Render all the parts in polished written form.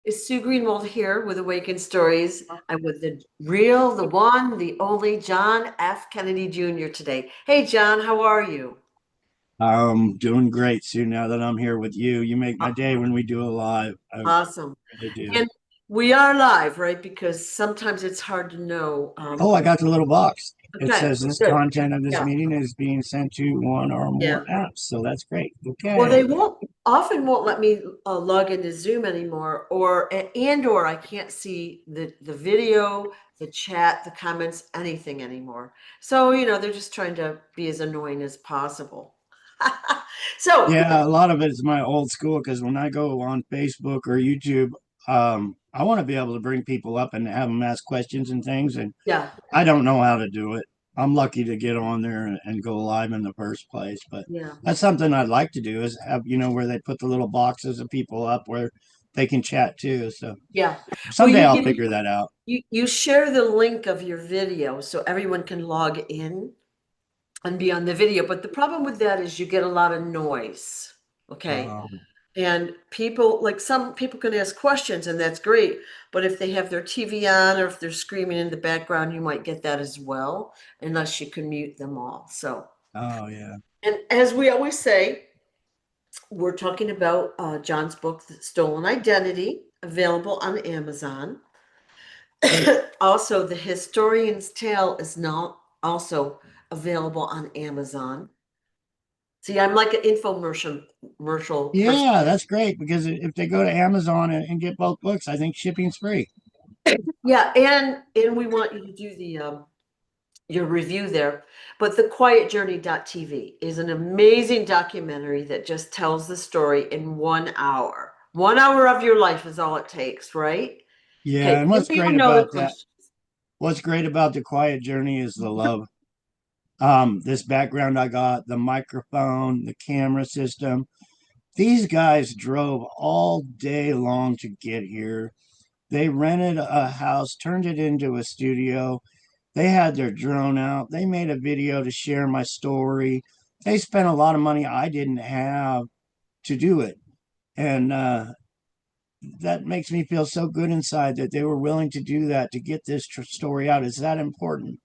It's Sue Greenwald here with Awakened Stories. I'm with the real, the one, the only John F. Kennedy Jr. today. Hey, John, how are you? I'm doing great, Sue. Now that I'm here with you, you make Uh, my day when we do a live. I Awesome. really do. And we are live, right? Because sometimes it's hard to know. Oh, I got the little box. It Okay, says this good. content of this Yeah, meeting is being sent to one or more yeah. apps. So that's great. Well, Okay. they won't let me log into Zoom anymore, or I can't see the video, the chat, the comments, anything anymore. So, they're just trying to be as annoying as possible. So, Yeah, a lot of it is my old school because when I go on Facebook or YouTube, I want to be able to bring people up and have them ask questions and things. And yeah, I don't know how to do it. I'm lucky to get on there and go live in the first place, but yeah, that's something I'd like to do is have, where they put the little boxes of people up where they can chat too. So yeah. Well, someday I'll figure that out. you share the link of your video so everyone can log in and be on the video. But the problem with that is you get a lot of noise. Okay. Um, And people, like some people can ask questions, and that's great. But if they have their TV on or if they're screaming in the background, you might get that as well, unless you can mute them all. So, oh yeah. and as we always say, we're talking about John's book, Stolen Identity, available on Amazon. Also, The Historian's Tale is now also available on Amazon. See, I'm like an commercial person. Yeah, that's great because if they go to Amazon and get both books, I think shipping's free. Yeah, and we want you to do the your review there. But the Quiet Journey.tv is an amazing documentary that just tells the story in 1 hour. 1 hour of your life is all it takes, right? Okay, Yeah, and then what's we great know the about that, questions. what's great about the quiet journey is the love. This background I got, the microphone, the camera system. These guys drove all day long to get here. They rented a house, turned it into a studio. They had their drone out. They made a video to share my story. They spent a lot of money I didn't have to do it. And that makes me feel so good inside that they were willing to do that to get this story out. It's that important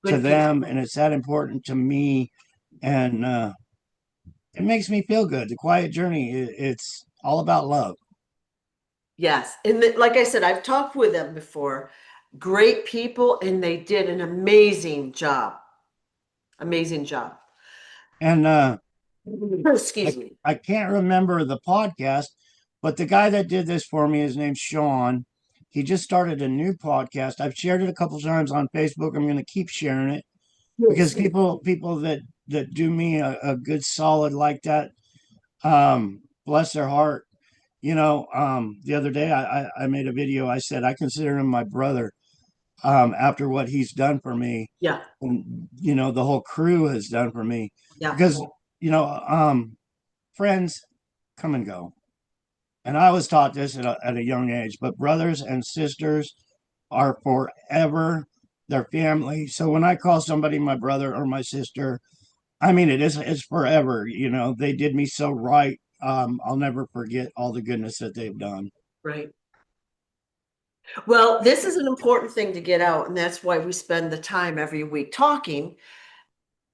to Good people. them and it's that important to me. And it makes me feel good. The quiet journey, it's all about love. Yes. And like I said, I've talked with them before. Great people, and they did an amazing job. Amazing job. And Excuse I, me. I can't remember the podcast, but the guy that did this for me, his name's Sean. He just started a new podcast. I've shared it a couple times on Facebook. I'm going to keep sharing it because people that do me a good solid like that, bless their heart. The other day I made a video. I said I consider him my brother after what he's done for me, Yeah. and the whole crew has done for me Yeah. because you know friends come and go. And I was taught this at a young age, but brothers and sisters are forever. They're family. So when I call somebody my brother or my sister, I mean it's forever. They did me so right. I'll never forget all the goodness that they've done. Right. Well, this is an important thing to get out, and that's why we spend the time every week talking,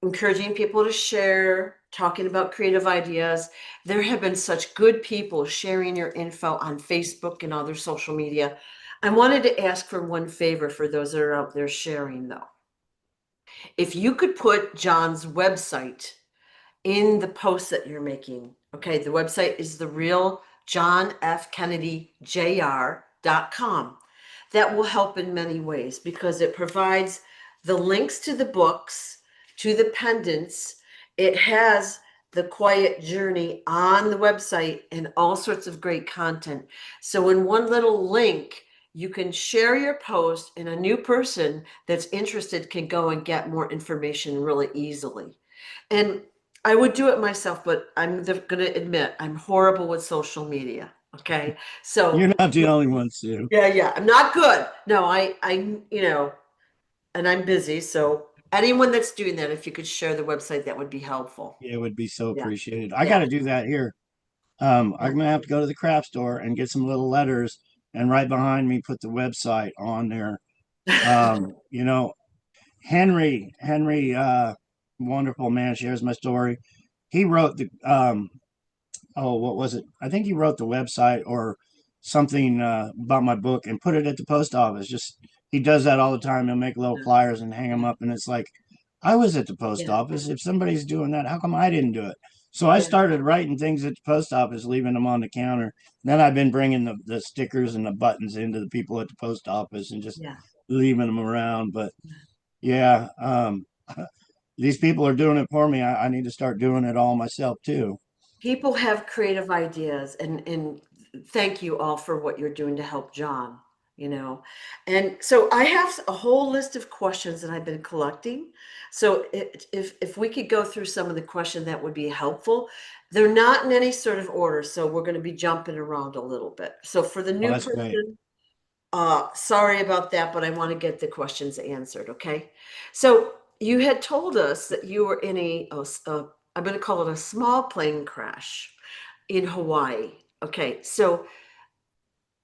encouraging people to share, talking about creative ideas. There have been such good people sharing your info on Facebook and other social media. I wanted to ask for one favor for those that are out there sharing, though. If you could put John's website in the post that you're making, okay, the website is the real John F. Kennedy Jr.com. That will help in many ways because it provides the links to the books, to the pendants. It has the quiet journey on the website and all sorts of great content. So, in one little link, you can share your post, and a new person that's interested can go and get more information really easily. And I would do it myself, but I'm going to admit I'm horrible with social media. Okay. So, You're not the only one, Sue. yeah, yeah. I'm not good. No, and I'm busy. So anyone that's doing that, if you could share the website, that would be helpful. It would be so Yeah, appreciated. I got yeah, to do that here. yeah. I'm gonna have to go to the craft store and get some little letters and right behind me put the website on there. You know, Henry, wonderful man, shares my story. He wrote the oh, what was it? I think he wrote the website or something about my book and put it at the post office. Just he does that all the time. He'll make little Yeah, flyers and hang them yeah, up, and it's like I was at the post yeah, office. If somebody's doing that, how come I didn't do it? So I yeah, started writing things at the post office, leaving them on the counter. Then I've been bringing the stickers and the buttons into the people at the post office and just yeah. leaving them around. But yeah, these people are doing it for me. I need to start doing it all myself too. People have creative ideas, and thank you all for what you're doing to help John, you know. And so I have a whole list of questions that I've been collecting. So if we could go through some of the questions, that would be helpful. They're not in any sort of order, so we're going to be jumping around a little bit. So for the Oh, new that's great. person, sorry about that, but I want to get the questions answered, okay? So you had told us that you were in I'm going to call it a small plane crash in Hawaii. Okay, so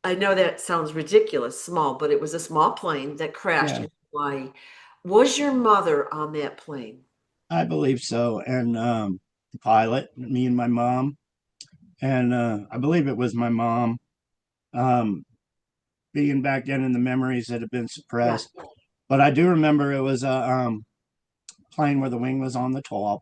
I know that sounds ridiculous, small, but it was a small plane that crashed Yeah. in Hawaii. Was your mother on that plane? I believe so. And the pilot, me and my mom, and I believe it was my mom. Um, Being back then in the memories that have been Yeah, suppressed, but I do remember it was a plane where the wing was on the top,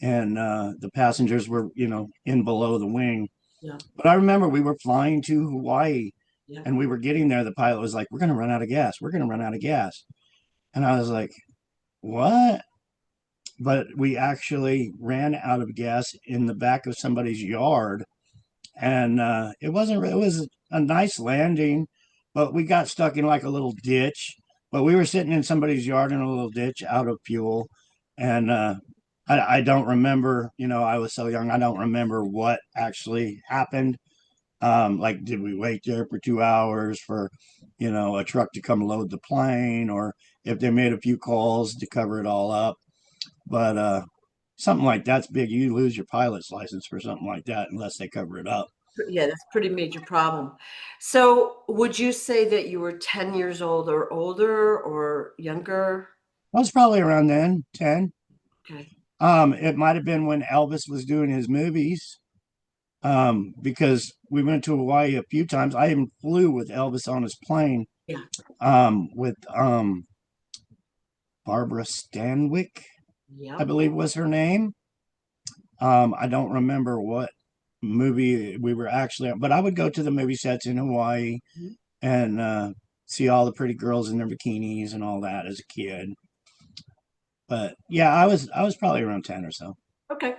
and the passengers were, in below the wing. yeah, But I remember we were flying to Hawaii, yeah. and we were getting there. The pilot was like, "We're going to run out of gas. We're going to run out of gas," and I was like, "What?" But we actually ran out of gas in the back of somebody's yard, and it wasn't. It was a nice landing, but we got stuck in like a little ditch. But we were sitting in somebody's yard in a little ditch, out of fuel, and I don't remember. I was so young. I don't remember what actually happened. Like, did we wait there for 2 hours for, a truck to come load the plane, or if they made a few calls to cover it all up? But something like that's big. You lose your pilot's license for something like that unless they cover it up. Yeah, that's a pretty major problem. So would you say that you were 10 years old or older or younger? I was probably around then, 10. Okay. It might have been when Elvis was doing his movies. Because we went to Hawaii a few times. I even flew with Elvis on his plane. Yeah. With Barbara Stanwyck, I Yep. believe was her name. I don't remember what movie we were actually at, but I would go to the movie sets in Hawaii Mhm. and see all the pretty girls in their bikinis and all that as a kid. But yeah, I was probably around 10 or so. Okay.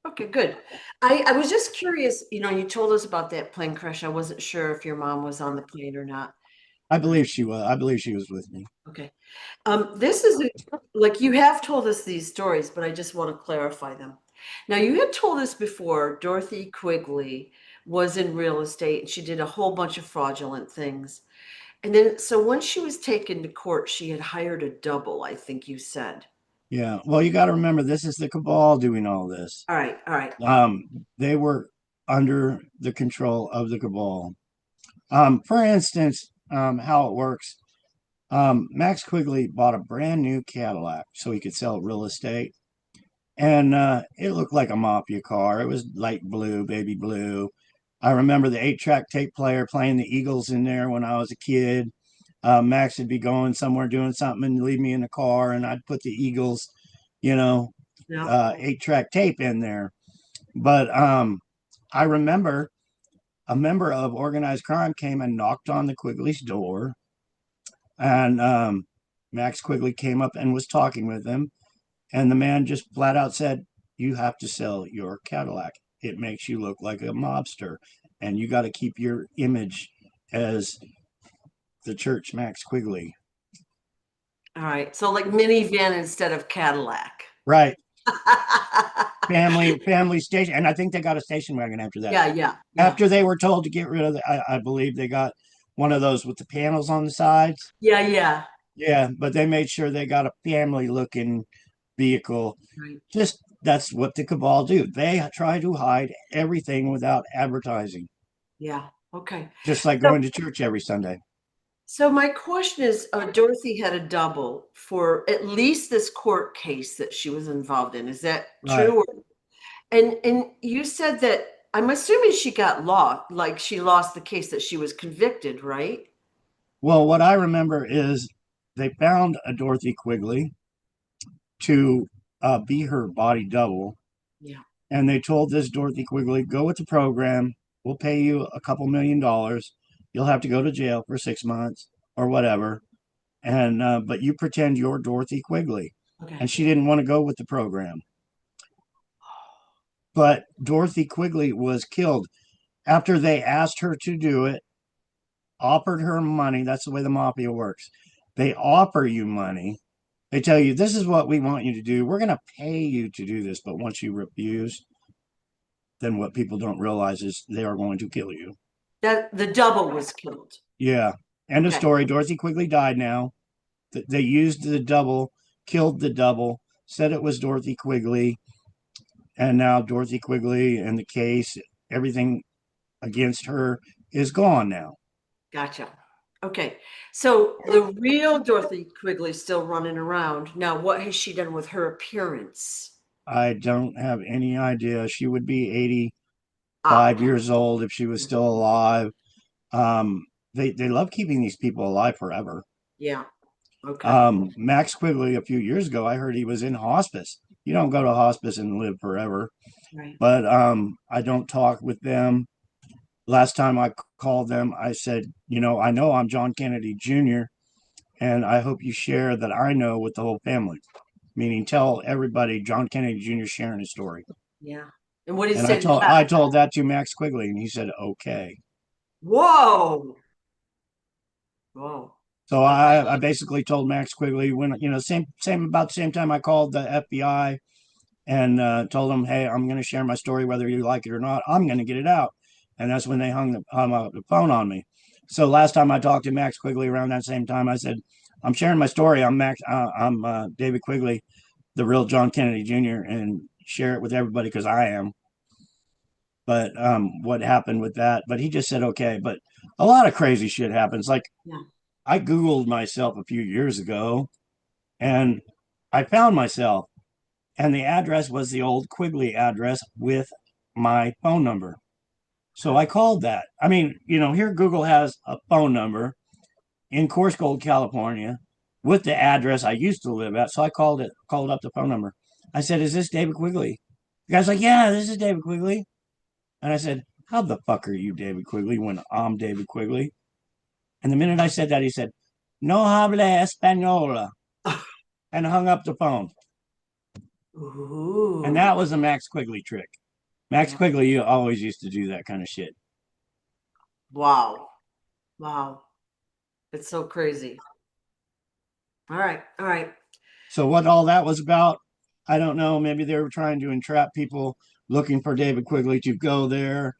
Okay, good. I was just curious, you told us about that plane crash. I wasn't sure if your mom was on the plane or not. I believe she was. I believe she was with me. Okay. This is like you have told us these stories, but I just want to clarify them. Now, you had told us before Dorothy Quigley was in real estate and she did a whole bunch of fraudulent things. And then, so when she was taken to court, she had hired a double, I think you said. Yeah. Well, you got to remember, this is the cabal doing all this. All right, all right. They were under the control of the cabal. For instance, how it works. Max Quigley bought a brand new Cadillac so he could sell real estate. And it looked like a mafia car. It was light blue, baby blue. I remember the 8-track tape player playing the Eagles in there when I was a kid. Max would be going somewhere doing something and leave me in the car, and I'd put the Eagles, you know, Yeah. 8-track tape in there. But I remember a member of organized crime came and knocked on the Quigley's door, and Max Quigley came up and was talking with him, and the man just flat out said, "You have to sell your Cadillac. It makes you look like a mobster, and you got to keep your image as the church Max Quigley." All right. So like minivan instead of Cadillac. Right. Family station. And I think they got a station wagon after that. Yeah, yeah, yeah. After they were told to get rid of I believe they got one of those with the panels on the sides. Yeah, yeah. Yeah, but they made sure they got a family looking vehicle. Right. Just that's what the cabal do. They try to hide everything without advertising. Yeah. Okay. just like So, going to church every Sunday. so my question is, Dorothy had a double for at least this court case that she was involved in. Is that Right. true? And you said that I'm assuming she got lost, like she lost the case that she was convicted, right? Well, what I remember is they found a Dorothy Quigley to be her body double. Yeah. And they told this Dorothy Quigley, go with the program. We'll pay you a couple $1 million. You'll have to go to jail for 6 months or whatever. And but you pretend you're Dorothy Quigley. Okay. And she didn't want to go with the program. But Dorothy Quigley was killed after they asked her to do it, offered her money. That's the way the mafia works. They offer you money. They tell you, this is what we want you to do. We're going to pay you to do this. But once you refuse, then what people don't realize is they are going to kill you. That the double was killed. Yeah. End of Okay. story. Dorothy Quigley died now. They used the double, killed the double, said it was Dorothy Quigley. And now Dorothy Quigley and the case, everything against her is gone now. Gotcha. Okay. So the real Dorothy Quigley is still running around. Now, what has she done with her appearance? I don't have any idea. She would be Ah, 85 years old if she was still alive. They love keeping these people alive forever. yeah. Okay. Max Quigley, a few years ago, I heard he was in hospice. You don't go to hospice and live forever, Right. but I don't talk with them. Last time I called them, I said, I know I'm John Kennedy Jr., and I hope you share that I know with the whole family, meaning tell everybody John Kennedy Jr. sharing his story. Yeah. And what did he And I say to told that? I told that to Max Quigley, and he said, okay. Whoa. Whoa. So Okay. I basically told Max Quigley when same about the same time I called the FBI and told them, hey, I'm going to share my story whether you like it or not. I'm going to get it out, and that's when they hung up the phone on me. So last time I talked to Max Quigley around that same time, I said, I'm sharing my story. I'm David Quigley, the real John Kennedy Jr., and share it with everybody because I am. But what happened with that? But he just said okay. But a lot of crazy shit happens. Like Yeah. I Googled myself a few years ago and I found myself, and the address was the old Quigley address with my phone number. So I called that. I mean, here Google has a phone number in Coarse Gold, California, with the address I used to live at. So I called up the phone number. I said, is this David Quigley? The guy's like, yeah, this is David Quigley. And I said, how the fuck are you David Quigley when I'm David Quigley? And the minute I said that, he said, no habla española, and hung up the phone. And Ooh. that was a Max Quigley trick. Max Yeah. Quigley always used to do that kind of shit. Wow. Wow. It's so crazy. All right. All right. So what all that was about, I don't know. Maybe they were trying to entrap people looking for David Quigley to go there.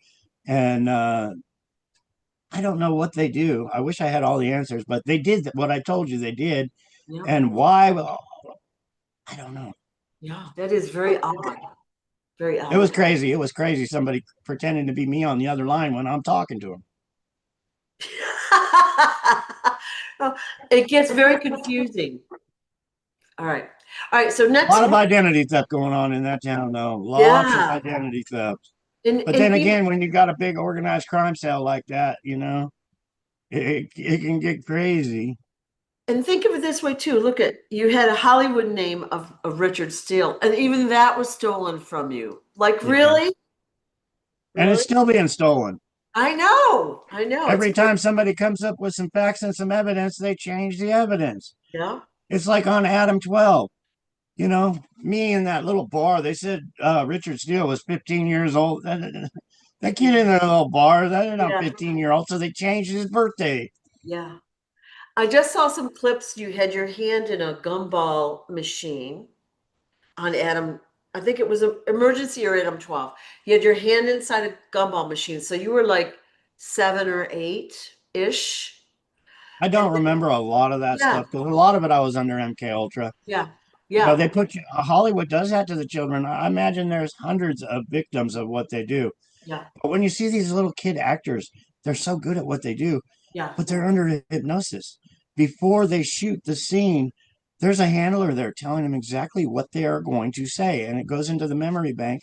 And I don't know what they do. I wish I had all the answers, but they did what I told you they did. Yeah. And why? Well, I don't know. Yeah. That is very odd. Very It was odd. crazy. It was crazy. Somebody pretending to be me on the other line when I'm talking to him. Oh, it gets very confusing. All right. All right. So A next lot of week, identity theft going on in that town, though. Lots of yeah. identity theft. But And then you again, when you got a big organized crime cell like that, it can get crazy. and think of it this way too. Look at you had a Hollywood name of Richard Steele, and even that was stolen from you. Like Yeah. really? And it's Really? still being stolen. I know. I know. It's Every time somebody comes up with some facts and some evidence, they change the evidence. yeah. It's like on Adam 12. Me in that little bar, they said Richard Steele was 15 years old. That kid in that little bar, that not Yeah. 15-year-old, so they changed his birthday. Yeah. I just saw some clips. You had your hand in a gumball machine on Adam. I think it was an emergency or Adam 12. You had your hand inside a gumball machine. So you were like 7 or 8 ish. I And don't remember a lot of that yeah, stuff because a lot of it I was under MK Ultra. yeah, But yeah, they put Hollywood does that to the children. I imagine there's hundreds of victims of what they do. yeah. But when you see these little kid actors, They're so good at what they do, Yeah. but they're under hypnosis. Before they shoot the scene, there's a handler there telling them exactly what they are going to say, and it goes into the memory bank.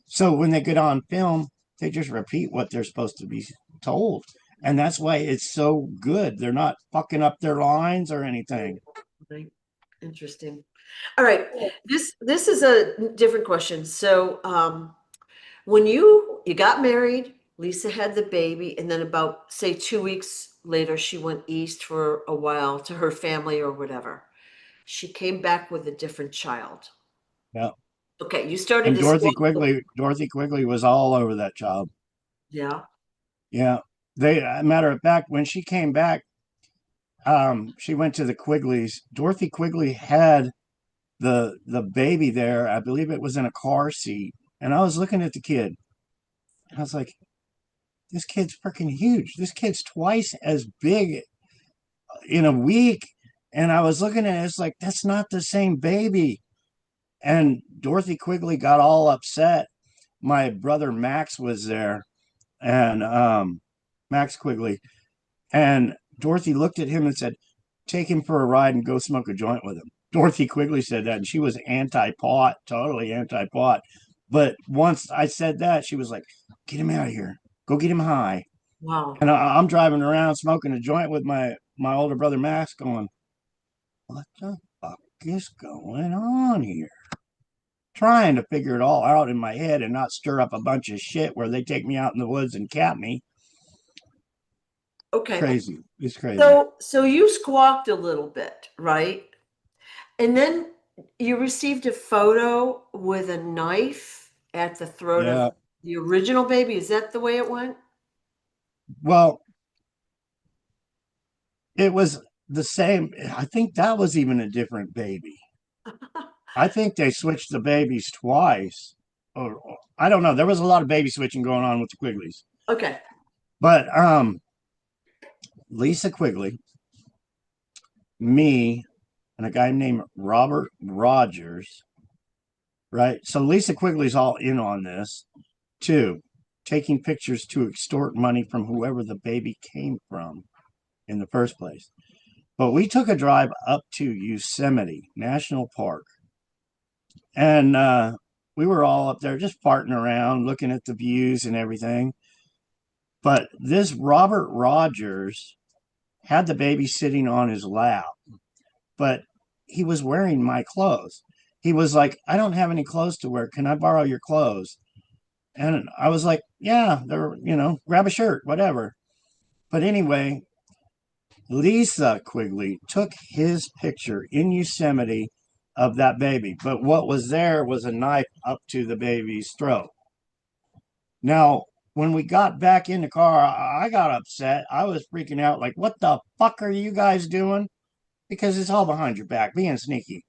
So when they get on film, they just repeat what they're supposed to be told. And that's why it's so good. They're not fucking up their lines or anything. Right. Interesting. All right. This is a different question. So, when you got married, Lisa had the baby, and then about say 2 weeks later, she went east for a while to her family or whatever. She came back with a different child. Yeah. Okay, you started And to squat. Dorothy Quigley was all over that child. Yeah. Yeah. Matter of fact, when she came back, she went to the Quigleys. Dorothy Quigley had the baby there. I believe it was in a car seat. And I was looking at the kid. And I was like, this kid's freaking huge. This kid's twice as big in a week. And I was looking at it, it's like, that's not the same baby. And Dorothy Quigley got all upset. My brother Max was there, and Max Quigley. And Dorothy looked at him and said, take him for a ride and go smoke a joint with him. Dorothy Quigley said that, and she was anti pot, totally anti pot. But once I said that, she was like, get him out of here. Go get him high. Wow. And I'm driving around smoking a joint with my older brother Max, going, what the fuck is going on here? Trying to figure it all out in my head and not stir up a bunch of shit where they take me out in the woods and cap me. Okay. Crazy. It's crazy. So you squawked a little bit, right? And then you received a photo with a knife at the throat of Yeah. the original baby. Is that the way it went? Well, it was the same. I think that was even a different baby. I think they switched the babies twice. Or I don't know. There was a lot of baby switching going on with the Quigleys. Okay. But Lisa Quigley, me, and a guy named Robert Rogers, right? So Lisa Quigley's all in on this too, taking pictures to extort money from whoever the baby came from in the first place. But we took a drive up to Yosemite National Park, and we were all up there just farting around, looking at the views and everything. But this Robert Rogers had the baby sitting on his lap, but he was wearing my clothes. He was like, I don't have any clothes to wear. Can I borrow your clothes? And I was like, yeah, they're, grab a shirt, whatever. But anyway, Lisa Quigley took his picture in Yosemite of that baby. But what was there was a knife up to the baby's throat. Now, when we got back in the car, I got upset. I was freaking out, like, what the fuck are you guys doing? Because it's all behind your back, being sneaky.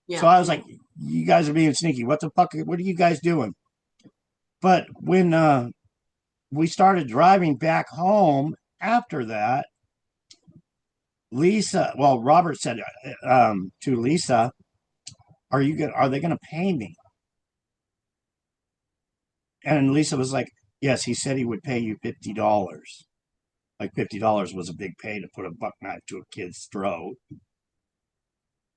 So Yeah. I was like, you guys are being sneaky. What the fuck? What are you guys doing? But when we started driving back home after that, Robert said to Lisa, are they gonna pay me? And Lisa was like, yes, he said he would pay you $50. Like $50 was a big pay to put a buck knife to a kid's throat.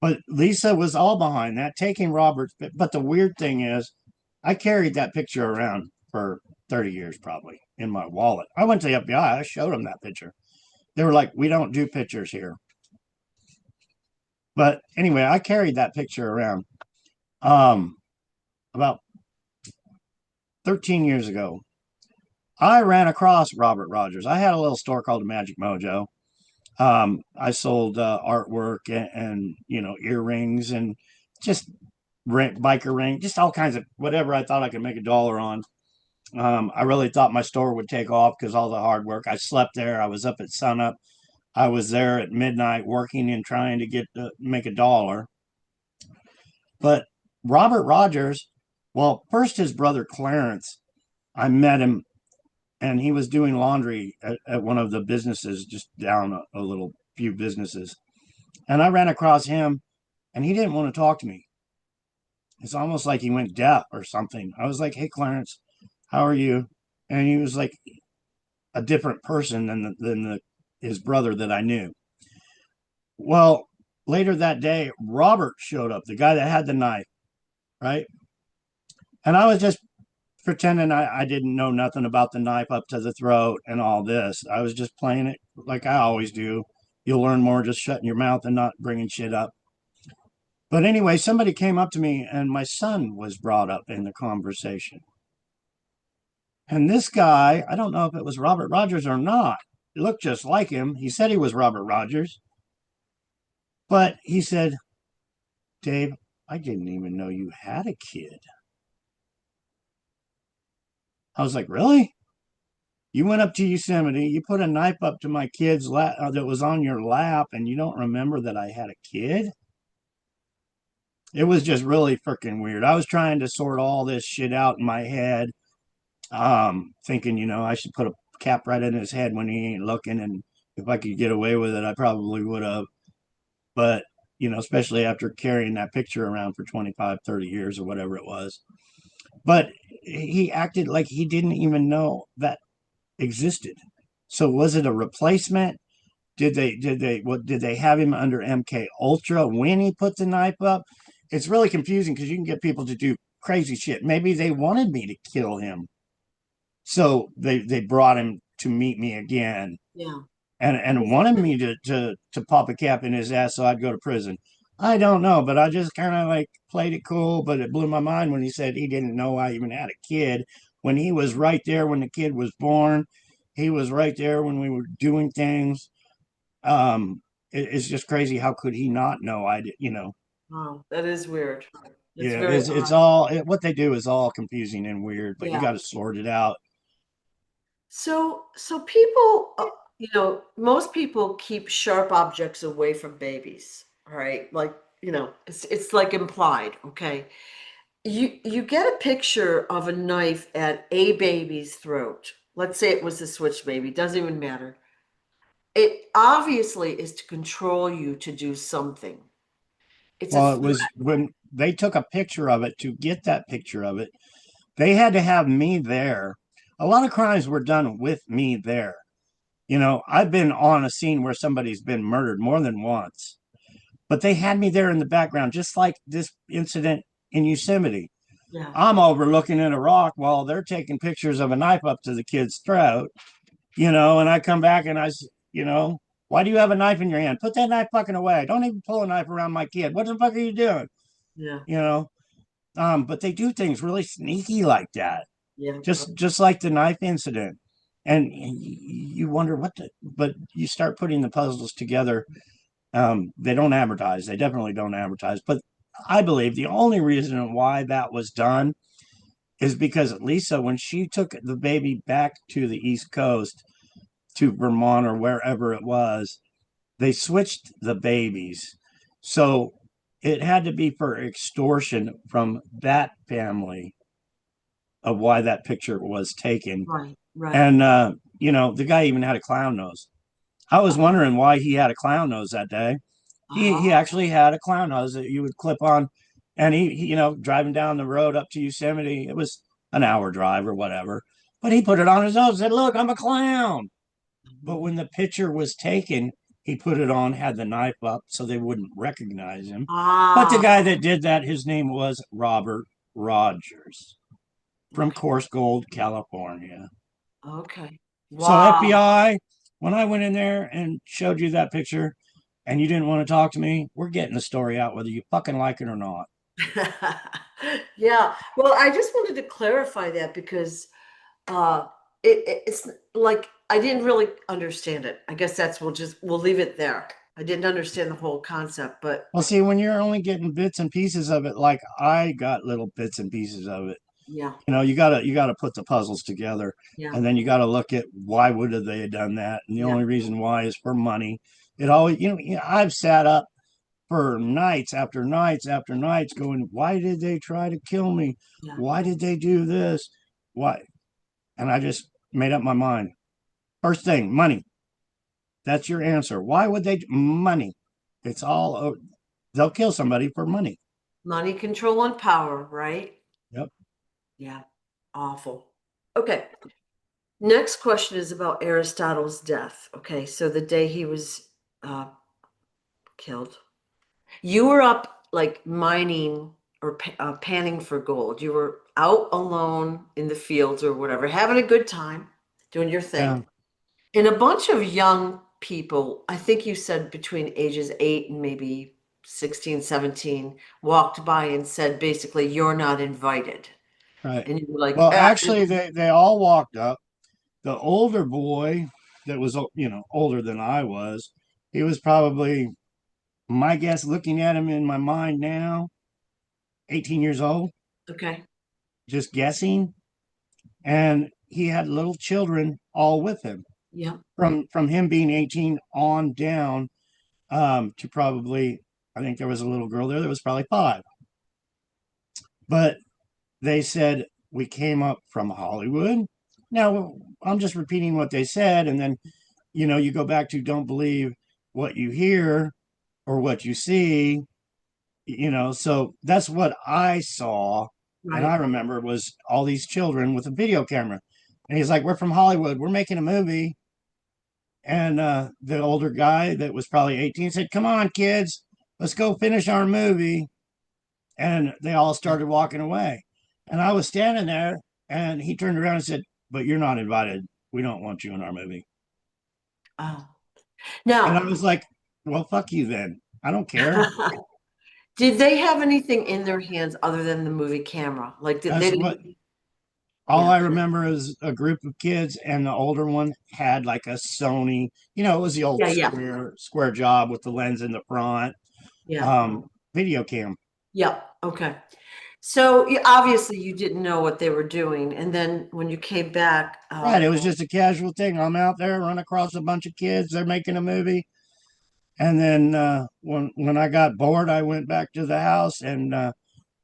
But Lisa was all behind that, taking Robert's. But the weird thing is, I carried that picture around for 30 years probably in my wallet. I went to the FBI, I showed them that picture. They were like, we don't do pictures here. But anyway, I carried that picture around. About 13 years ago, I ran across Robert Rogers. I had a little store called the Magic Mojo. I sold artwork and earrings and just biker ring, just all kinds of whatever I thought I could make a dollar on. I really thought my store would take off because all the hard work. I slept there. I was up at sunup. I was there at midnight working and trying to make a dollar. But Robert Rogers, well, first his brother Clarence, I met him and he was doing laundry at one of the businesses just down a little few businesses. And I ran across him and he didn't want to talk to me. It's almost like he went deaf or something. I was like, hey, Clarence, how are you? And he was like, a different person than his brother that I knew. Well, later that day, Robert showed up, the guy that had the knife, right? And I was just pretending I didn't know nothing about the knife up to the throat and all this. I was just playing it like I always do. You'll learn more just shutting your mouth and not bringing shit up. But anyway, somebody came up to me and my son was brought up in the conversation. And this guy, I don't know if it was Robert Rogers or not, it looked just like him. He said he was Robert Rogers, but he said, Dave, I didn't even know you had a kid. I was like, really? You went up to Yosemite, you put a knife up to my kid's lap that was on your lap, and you don't remember that I had a kid? It was just really freaking weird. I was trying to sort all this shit out in my head, thinking, I should put a cap right in his head when he ain't looking. And if I could get away with it, I probably would have. But, especially after carrying that picture around for 25, 30 years or whatever it was. But he acted like he didn't even know that existed. So was it a replacement? Did they have him under MK Ultra when he put the knife up? It's really confusing because you can get people to do crazy shit. Maybe they wanted me to kill him, so they brought him to meet me again, Yeah. and wanted me to pop a cap in his ass so I'd go to prison. I don't know, but I just kind of like played it cool. But it blew my mind when he said he didn't know I even had a kid when he was right there when the kid was born. He was right there when we were doing things. It's just crazy. How could he not know? I did, Wow, that is weird. That's yeah, very it's odd. all what they do is all confusing and weird, but you Yeah. got to sort it out. So people, most people keep sharp objects away from babies, all right? Like, it's like implied, okay? You get a picture of a knife at a baby's throat. Let's say it was a switch baby, doesn't even matter. It obviously is to control you to do something. It's a Well, it threat. was when they took a picture of it to get that picture of it, they had to have me there. A lot of crimes were done with me there. I've been on a scene where somebody's been murdered more than once, but they had me there in the background, just like this incident in Yosemite. Yeah, I'm overlooking at a rock while they're taking pictures of a knife up to the kid's throat, and I come back and why do you have a knife in your hand? Put that knife fucking away. Don't even pull a knife around my kid. What the fuck are you doing? yeah, You know, but they do things really sneaky like that, yeah. just like the knife incident. And you wonder but you start putting the puzzles together. They don't advertise. They definitely don't advertise. But I believe the only reason why that was done is because Lisa, when she took the baby back to the East Coast, to Vermont or wherever it was, they switched the babies. So it had to be for extortion from that family of why that picture was taken. Right, right. And, the guy even had a clown nose. I was Uh, wondering why he had a clown nose that day. He uh, actually had a clown nose that you would clip on. And driving down the road up to Yosemite, it was an hour drive or whatever. But he put it on his nose and said, look, I'm a clown. But when the picture was taken, he put it on, had the knife up so they wouldn't recognize him. But the ah, guy that did that, his name was Robert Rogers from okay, Coarse Gold, California. okay. So Wow. FBI, when I went in there and showed you that picture and you didn't want to talk to me, we're getting the story out whether you fucking like it or not. Yeah. Well, I just wanted to clarify that because uh it's like I didn't really understand it. I guess we'll leave it there. I didn't understand the whole concept, but Well, see, when you're only getting bits and pieces of it, like I got little bits and pieces of it, yeah, you gotta put the puzzles together, yeah, and then you gotta look at why would have they done that, and the yeah, only reason why is for money. It always, I've sat up for nights after nights after nights going, why did they try to kill me? yeah. Why did they do this? Why? And I just made up my mind. First thing, money. That's your answer. Why would they? Money. It's all. They'll kill somebody for money. Money, control, and power, right? Yep. Yeah. Awful. Okay. Next question is about Aristotle's death. Okay, so the day he was uh, killed, you were up like mining or panning for gold. You were out alone in the fields or whatever, having a good time, doing your Yeah, thing. And a bunch of young people, I think you said between ages 8 and maybe 16, 17, walked by and said basically, you're not invited. right. And you were like, Well, ah, actually, they all walked up. The older boy that was, older than I was, he was probably, my guess, looking at him in my mind now, 18 years old, okay. just guessing. And he had little children all with him Yeah. from him being 18 on down, to probably, I think there was a little girl there that was probably 5. But they said, we came up from Hollywood. Now, I'm just repeating what they said. And then, you go back to don't believe what you hear or what you see, so that's what I saw. And I Right. remember was all these children with a video camera. And he's like, we're from Hollywood. We're making a movie. And the older guy that was probably 18 said, come on, kids, let's go finish our movie. And they all started walking away. And I was standing there and he turned around and said, but you're not invited. We don't want you in our movie. Oh. And Now, I was like, well, fuck you then. I don't care. did they have anything in their hands other than the movie camera? Like, they That's what didn't, all yeah. I remember is a group of kids, and the older one had like a Sony, it was the old Yeah, yeah, square job with the lens in the front, yeah, video cam. yeah. Okay. So obviously you didn't know what they were doing. And then when you came back, Right. It was just a casual thing. I'm out there, run across a bunch of kids, they're making a movie. And then when I got bored, I went back to the house, and the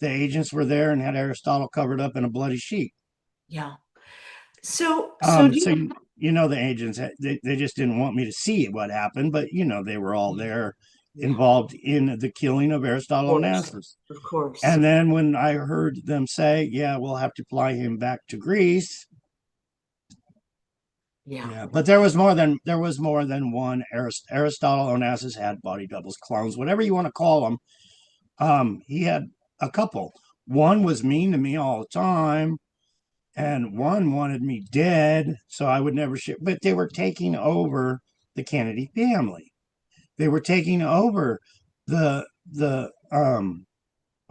agents were there and had Aristotle covered up in a bloody sheet. yeah. So do So you, the agents, they just didn't want me to see what happened, but they were all yeah, there yeah, involved in the killing of of Aristotle course, Onassis. of course. And then when I heard them say, yeah, we'll have to fly him back to Greece. Yeah, Yeah, but there was more than one. Aristotle Onassis had body doubles, clones, whatever you want to call them. He had a couple. One was mean to me all the time, and one wanted me dead, so I would never share. But they were taking over the Kennedy family. They were taking over the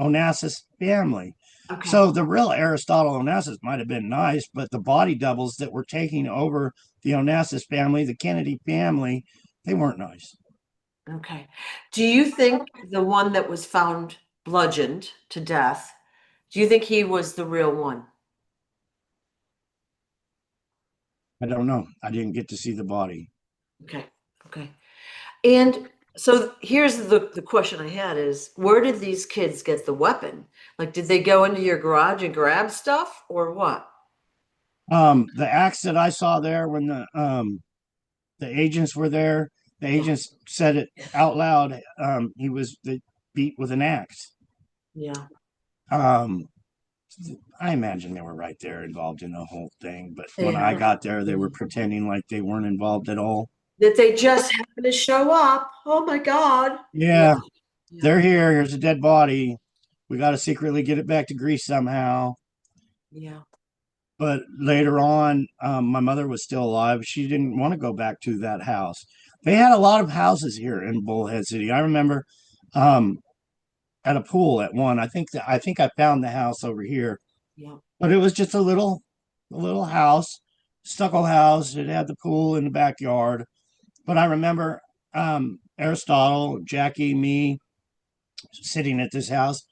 Onassis family. okay, So the real Aristotle Onassis might have been nice, but the body doubles that were taking over the Onassis family, the Kennedy family, they weren't nice. okay. Do you think the one that was found bludgeoned to death, do you think he was the real one? I don't know. I didn't get to see the body. Okay, okay. And so here's the question I had is, where did these kids get the weapon? Like, did they go into your garage and grab stuff or what? The axe that I saw there when the agents were there, the Yeah, agents said it out loud. He was beat with an axe. yeah. Um, I imagine they were right there involved in the whole thing. But when I Yeah. got there, they were pretending like they weren't involved at all. That they just happen to show up. Oh my God. Yeah, Yeah, yeah, they're here. Here's a dead body. We got to secretly get it back to Greece somehow. yeah. But later on, my mother was still alive. She didn't want to go back to that house. They had a lot of houses here in Bullhead City. I remember um, at a pool at one. I think I found the house over here, Yeah. but it was just a little house, stucco house. It had the pool in the backyard. But I remember Aristotle, Jackie, me sitting at this house,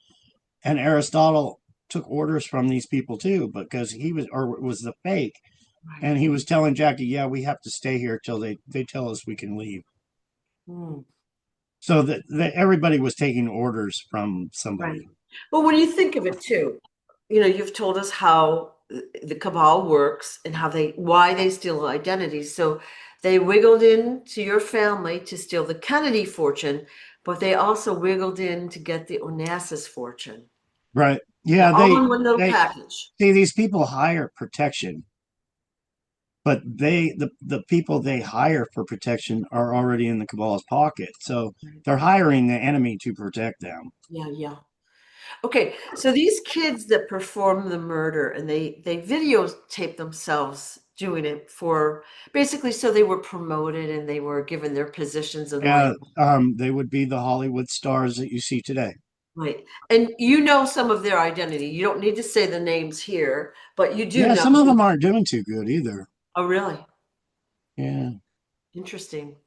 and Aristotle took orders from these people too, because he was, or it was the fake, Right. and he was telling Jackie, "Yeah, we have to stay here till they tell us we can leave." Mm, So that everybody was taking orders from right. somebody. Well, when you think of it too, you've told us how the cabal works and why they steal identities. So they wiggled into your family to steal the Kennedy fortune, but they also wiggled in to get the Onassis fortune. Right. Yeah, Yeah, all they in one little they package. see these people hire protection. but the people they hire for protection are already in the cabal's pocket. So Right. they're hiring the enemy to protect them. Yeah, yeah. Okay, so these kids that perform the murder and they videotape themselves doing it for basically so they were promoted and they were given their positions in life. Yeah, they would be the Hollywood stars that you see today. Right. And you know some of their identity. You don't need to say the names here, but you do Yeah, know. some of them aren't doing too good either. Oh, really? Yeah. Interesting.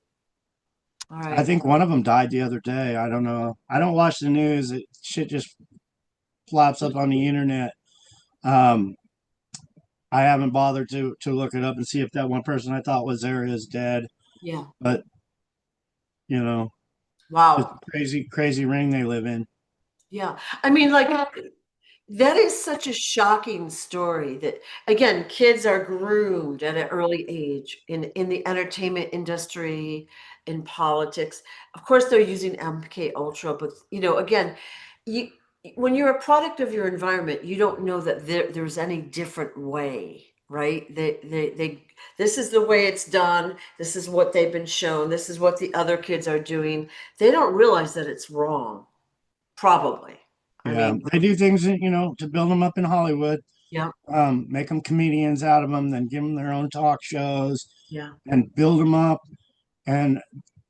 All I right. think one of them died the other day. I don't know. I don't watch the news. Shit just plops up on the internet. Um, I haven't bothered to look it up and see if that one person I thought was there is dead. Yeah. But you know, it's Wow. a crazy ring they live in. Yeah. I mean, like, that is such a shocking story that again, kids are groomed at an early age in the entertainment industry, in politics. Of course, they're using MK Ultra, but again, you when you're a product of your environment, you don't know that there's any different way, right? They this is the way it's done. This is what they've been shown. This is what the other kids are doing. They don't realize that it's wrong, probably. I Yeah, mean, they do things to build them up in Hollywood, yeah, make them comedians out of them, then give them their own talk shows yeah. and build them up. And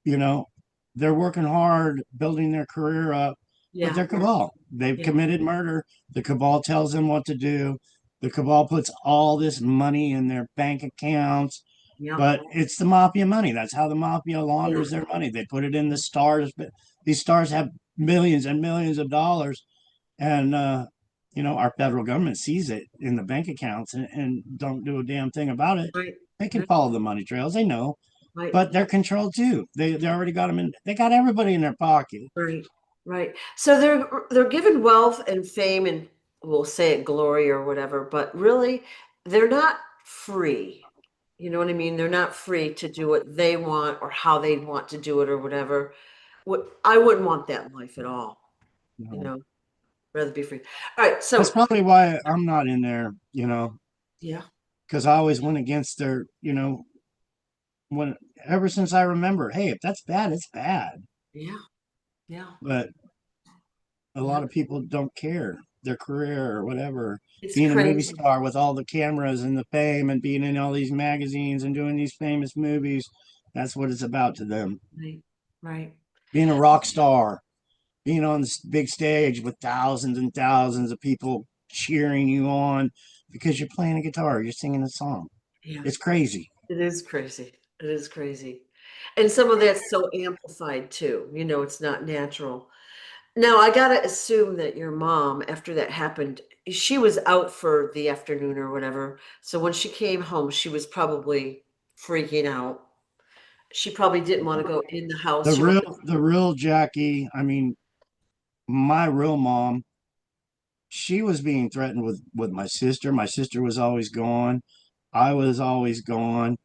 you know, they're working hard building their career up, but Yeah, they're cabal. They've yeah, committed murder. The cabal tells them what to do. The cabal puts all this money in their bank accounts, yeah, but it's the mafia money. That's how the mafia yeah, launders their money. They put it in the stars, but these stars have millions and millions of dollars, and our federal government sees it in the bank accounts and don't do a damn thing about it. right, They can right, follow the money trails. They know, right, but they're controlled too. They already got them in. They got everybody in their pocket. right, right. So they're given wealth and fame and we'll say it glory or whatever, but really they're not free. You know what I mean? They're not free to do what they want or how they want to do it or whatever. What I wouldn't want that life at all, You you know, know, rather be free. All right, that's so probably why I'm not in there. yeah, Because I always went against their. When ever since I remember, hey, if that's bad, it's bad. yeah, yeah, But a yeah. lot of people don't care their career or whatever. It's Being a movie crazy. star with all the cameras and the fame and being in all these magazines and doing these famous movies, that's what it's about to them. Right, right. Being a rock star, being on this big stage with thousands and thousands of people cheering you on because you're playing a guitar, you're singing a song. Yeah. It's crazy. It is crazy. It is crazy. And some of that's so amplified too. It's not natural. Now, I gotta assume that your mom, after that happened, she was out for the afternoon or whatever. So when she came home, she was probably freaking out. She probably didn't want to go in the house. The She wanted, real Jackie, I mean, my real mom, she was being threatened with my sister. My sister was always gone. I was always gone.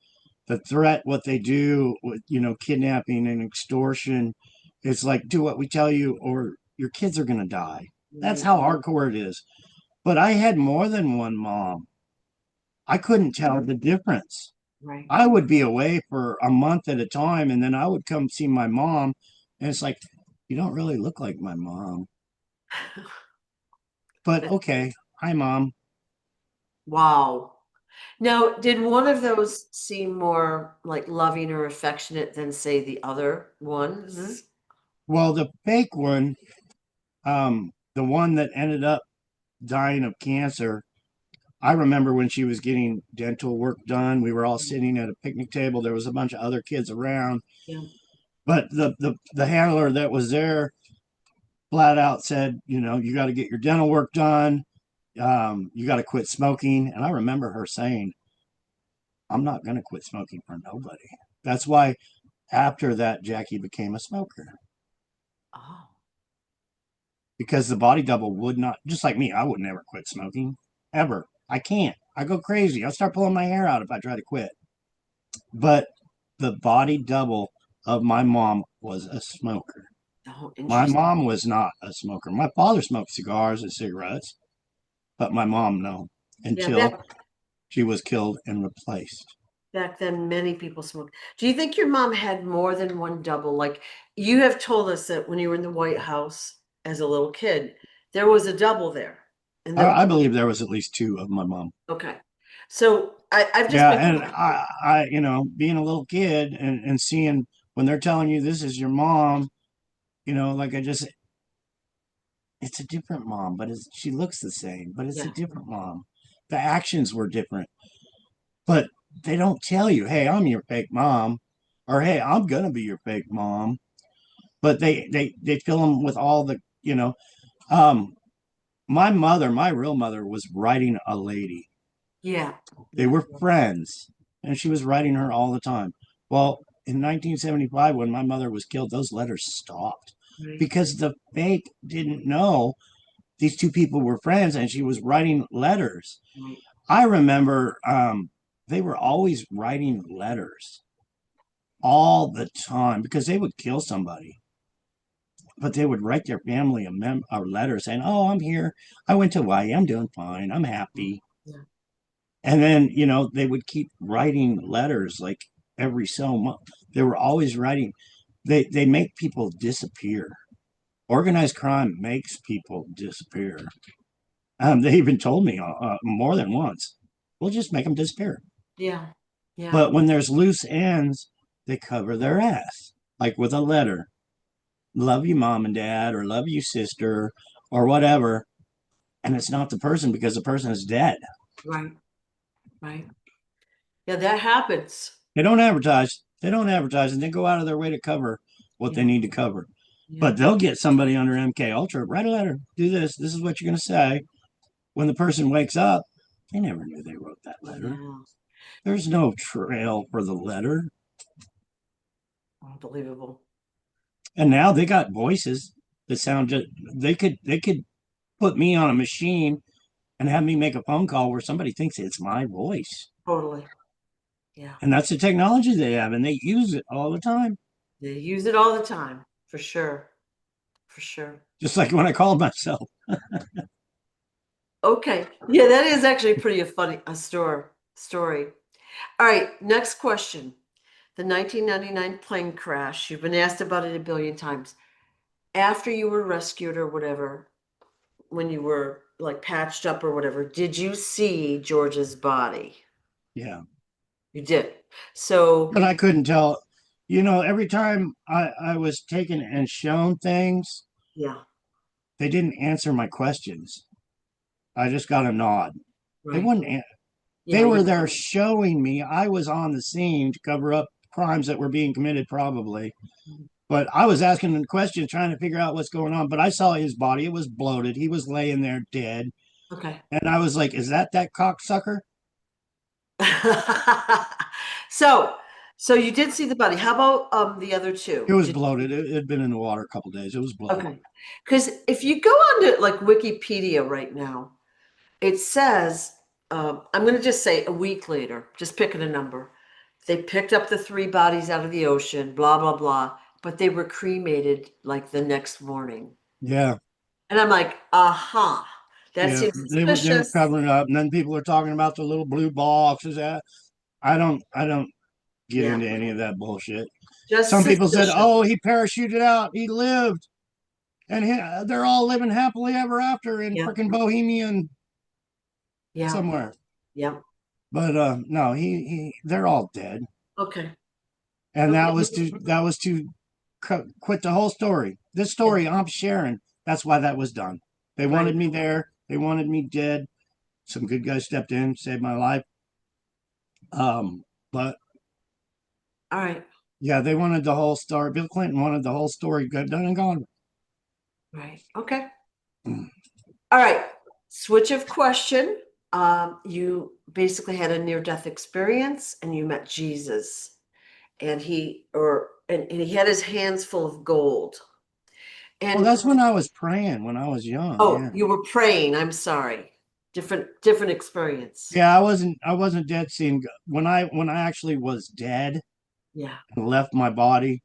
The threat, what they do with kidnapping and extortion, it's like do what we tell you or your kids are gonna die. That's right, how hardcore it is. But I had more than one mom. I couldn't tell the difference. right. I would be away for a month at a time, and then I would come see my mom, and it's like, you don't really look like my mom. But okay, hi mom. Wow. Now, did one of those seem more like loving or affectionate than, say, the other ones? Well, the fake one, the one that ended up dying of cancer, I remember when she was getting dental work done, we were all sitting at a picnic table. There was a bunch of other kids around, Yeah, but the handler that was there flat out said, you got to get your dental work done. You got to quit smoking. And I remember her saying, I'm not going to quit smoking for nobody. That's why after that, Jackie became a smoker oh, because the body double would not, just like me, I would never quit smoking ever. I can't. I go crazy. I start pulling my hair out if I try to quit. But the body double of my mom was a smoker. oh, My interesting. mom was not a smoker. My father smoked cigars and cigarettes, but my mom, no, Yeah, until she was killed and replaced. Back then, many people smoked. Do you think your mom had more than one double? Like you have told us that when you were in the White House as a little kid, there was a double there. And then, I believe there was at least two of my mom. okay. So I've just Yeah, been, and being a little kid and seeing when they're telling you this is your mom, like I just, it's a different mom, but she looks the same, but it's a yeah, different mom. The actions were different, but they don't tell you, hey, I'm your fake mom, or hey, I'm gonna be your fake mom. But they fill them with all the, um, my real mother was writing a lady. yeah, They yeah, were friends, and she was writing her all the time. Well, in 1975, when my mother was killed, those letters stopped right, because the fake didn't know these two people were friends, and she was writing letters. right. I remember they were always writing letters all the time because they would kill somebody, but they would write their family a letter saying, "Oh, I'm here. I went to Hawaii. I'm doing fine. I'm happy." Yeah, And then, they would keep writing letters like every so much. They were always writing. They make people disappear. Organized crime makes people disappear. They even told me more than once, we'll just make them disappear. yeah, yeah, But when there's loose ends, they cover their ass, like with a letter. Love you, mom and dad, or love you, sister, or whatever. And it's not the person because the person is dead. right, right. Yeah, that happens. They don't advertise. They don't advertise, and they go out of their way to cover what they Yeah, need to cover. yeah, But they'll get somebody under MK Ultra. Write a letter. Do this. This is what you're going to say. When the person wakes up, they never knew they wrote that letter. yeah. There's no trail for the letter. Unbelievable. And now they got voices that sound just. They could put me on a machine and have me make a phone call where somebody thinks it's my voice. Totally. Yeah. And that's the technology they have, and they use it all the time. They use it all the time, for sure. For sure. Just like when I called myself. Okay. Yeah, that is actually pretty a funny story. All right, next question. The 1999 plane crash. You've been asked about it a billion times. After you were rescued or whatever, when you were like patched up or whatever, did you see George's body? Yeah. You did. So, But I couldn't tell. Every time I was taken and shown things, yeah, they didn't answer my questions. I just got a nod. They right. wouldn't. Yeah, They you were there showing me I was on the scene to cover up crimes that were being committed, probably. But I was asking them questions, trying to figure out what's going on. But I saw his body; it was bloated. He was laying there dead, okay. and I was like, "Is that cocksucker?" So, so you did see the body. How about the other It two? was Did bloated. It had been in the water a couple of days. It was bloated. okay. Because if you go on to like Wikipedia right now, it says, I'm going to just say a week later, just picking a number. They picked up the three bodies out of the ocean, blah, blah, blah, but they were cremated like the next morning. Yeah, And I'm like, aha, that yeah. seems They were suspicious. covering it up, and then people are talking about the little blue boxes. That I don't get Yeah, into any of that bullshit. just Some people said, suspicious. "Oh, he parachuted out. He lived, and they're all living happily ever after in Yeah, freaking Bohemian yeah, somewhere." yeah. But no, they're all dead, Okay, and okay. that was to quit the whole story. This Yeah, story I'm sharing. That's why that was done. They wanted right. me there. They wanted me dead. Some good guys stepped in, saved my life. But All right, yeah, they wanted the whole story. Bill Clinton wanted the whole story done and gone. right. Okay. All right. Switch of question. You basically had a near-death experience and you met Jesus. And he had his hands full of gold. Well, And that's when I was praying when I was young. oh, Yeah. you were praying. I'm sorry. Different experience. Yeah, I wasn't dead seeing when I actually was dead Yeah. and left my body,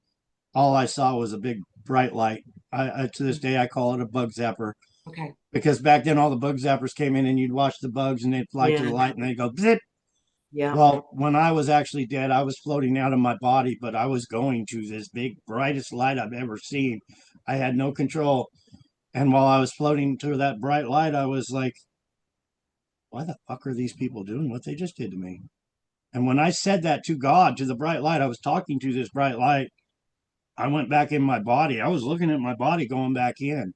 all I saw was a big bright light. I to this day I call it a bug zapper Okay. because back then all the bug zappers came in and you'd watch the bugs and they'd fly to the Yeah. light and they'd go zip Yeah. Well, when I was actually dead, I was floating out of my body, but I was going to this big, brightest light I've ever seen. I had no control. And while I was floating to that bright light, I was like, why the fuck are these people doing what they just did to me? And when I said that to God, to the bright light, I was talking to this bright light. I went back in my body. I was looking at my body going back in,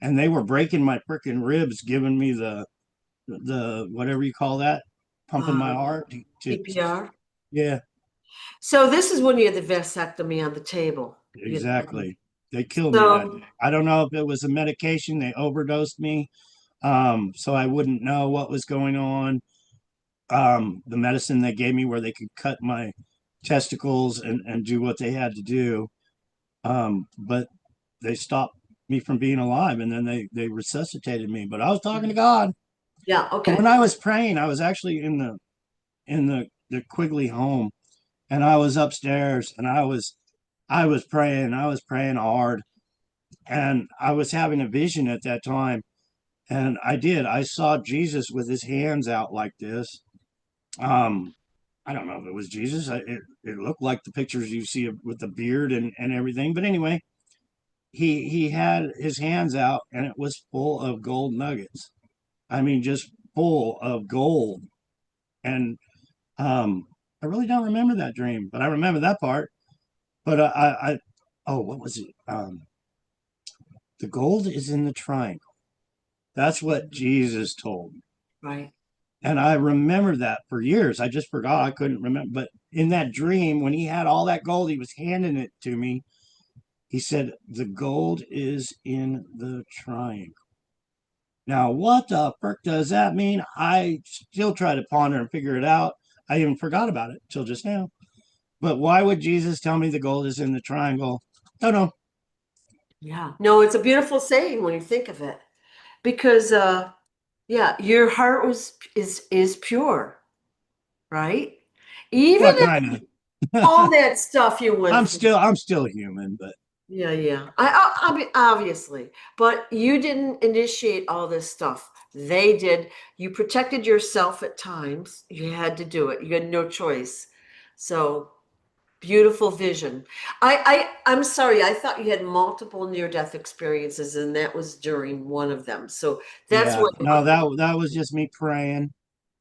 and they were breaking my freaking ribs, giving me the whatever you call that, pumping my Um, heart CPR. yeah, So this is when you had the vasectomy on the table. exactly. They killed me that day. So, I don't know if it was a medication. They overdosed me, so I wouldn't know what was going on. The medicine they gave me where they could cut my testicles and do what they had to do. But they stopped me from being alive, and then they resuscitated me. But I was talking to God. yeah, And when okay. I was praying, I was actually in the Quigley home, and I was upstairs, and I was praying. I was praying hard, and I was having a vision at that time. And I saw Jesus with his hands out like this. Um, I don't know if it was Jesus. It looked like the pictures you see with the beard and everything. But anyway, he had his hands out, and it was full of gold nuggets. I mean, just full of gold. And I really don't remember that dream, but I remember that part. But oh, what was it? The gold is in the triangle. That's what Jesus told me. Right. And I remember that for years. I just forgot. I couldn't remember. But in that dream, when he had all that gold, he was handing it to me. He said, the gold is in the triangle. Now, what the frick does that mean? I still try to ponder and figure it out. I even forgot about it till just now. But why would Jesus tell me the gold is in the triangle? Don't know. Yeah. No, it's a beautiful saying when you think of it. Because yeah, your heart is pure, right? Even What if kind all of? that stuff you went through. I'm still human, but Yeah, yeah. I mean, obviously, but you didn't initiate all this stuff. They did. You protected yourself at times. You had to do it. You had no choice. So beautiful vision. I'm sorry. I thought you had multiple near-death experiences, and that was during one of them. So that's yeah, what. no, that was just me praying,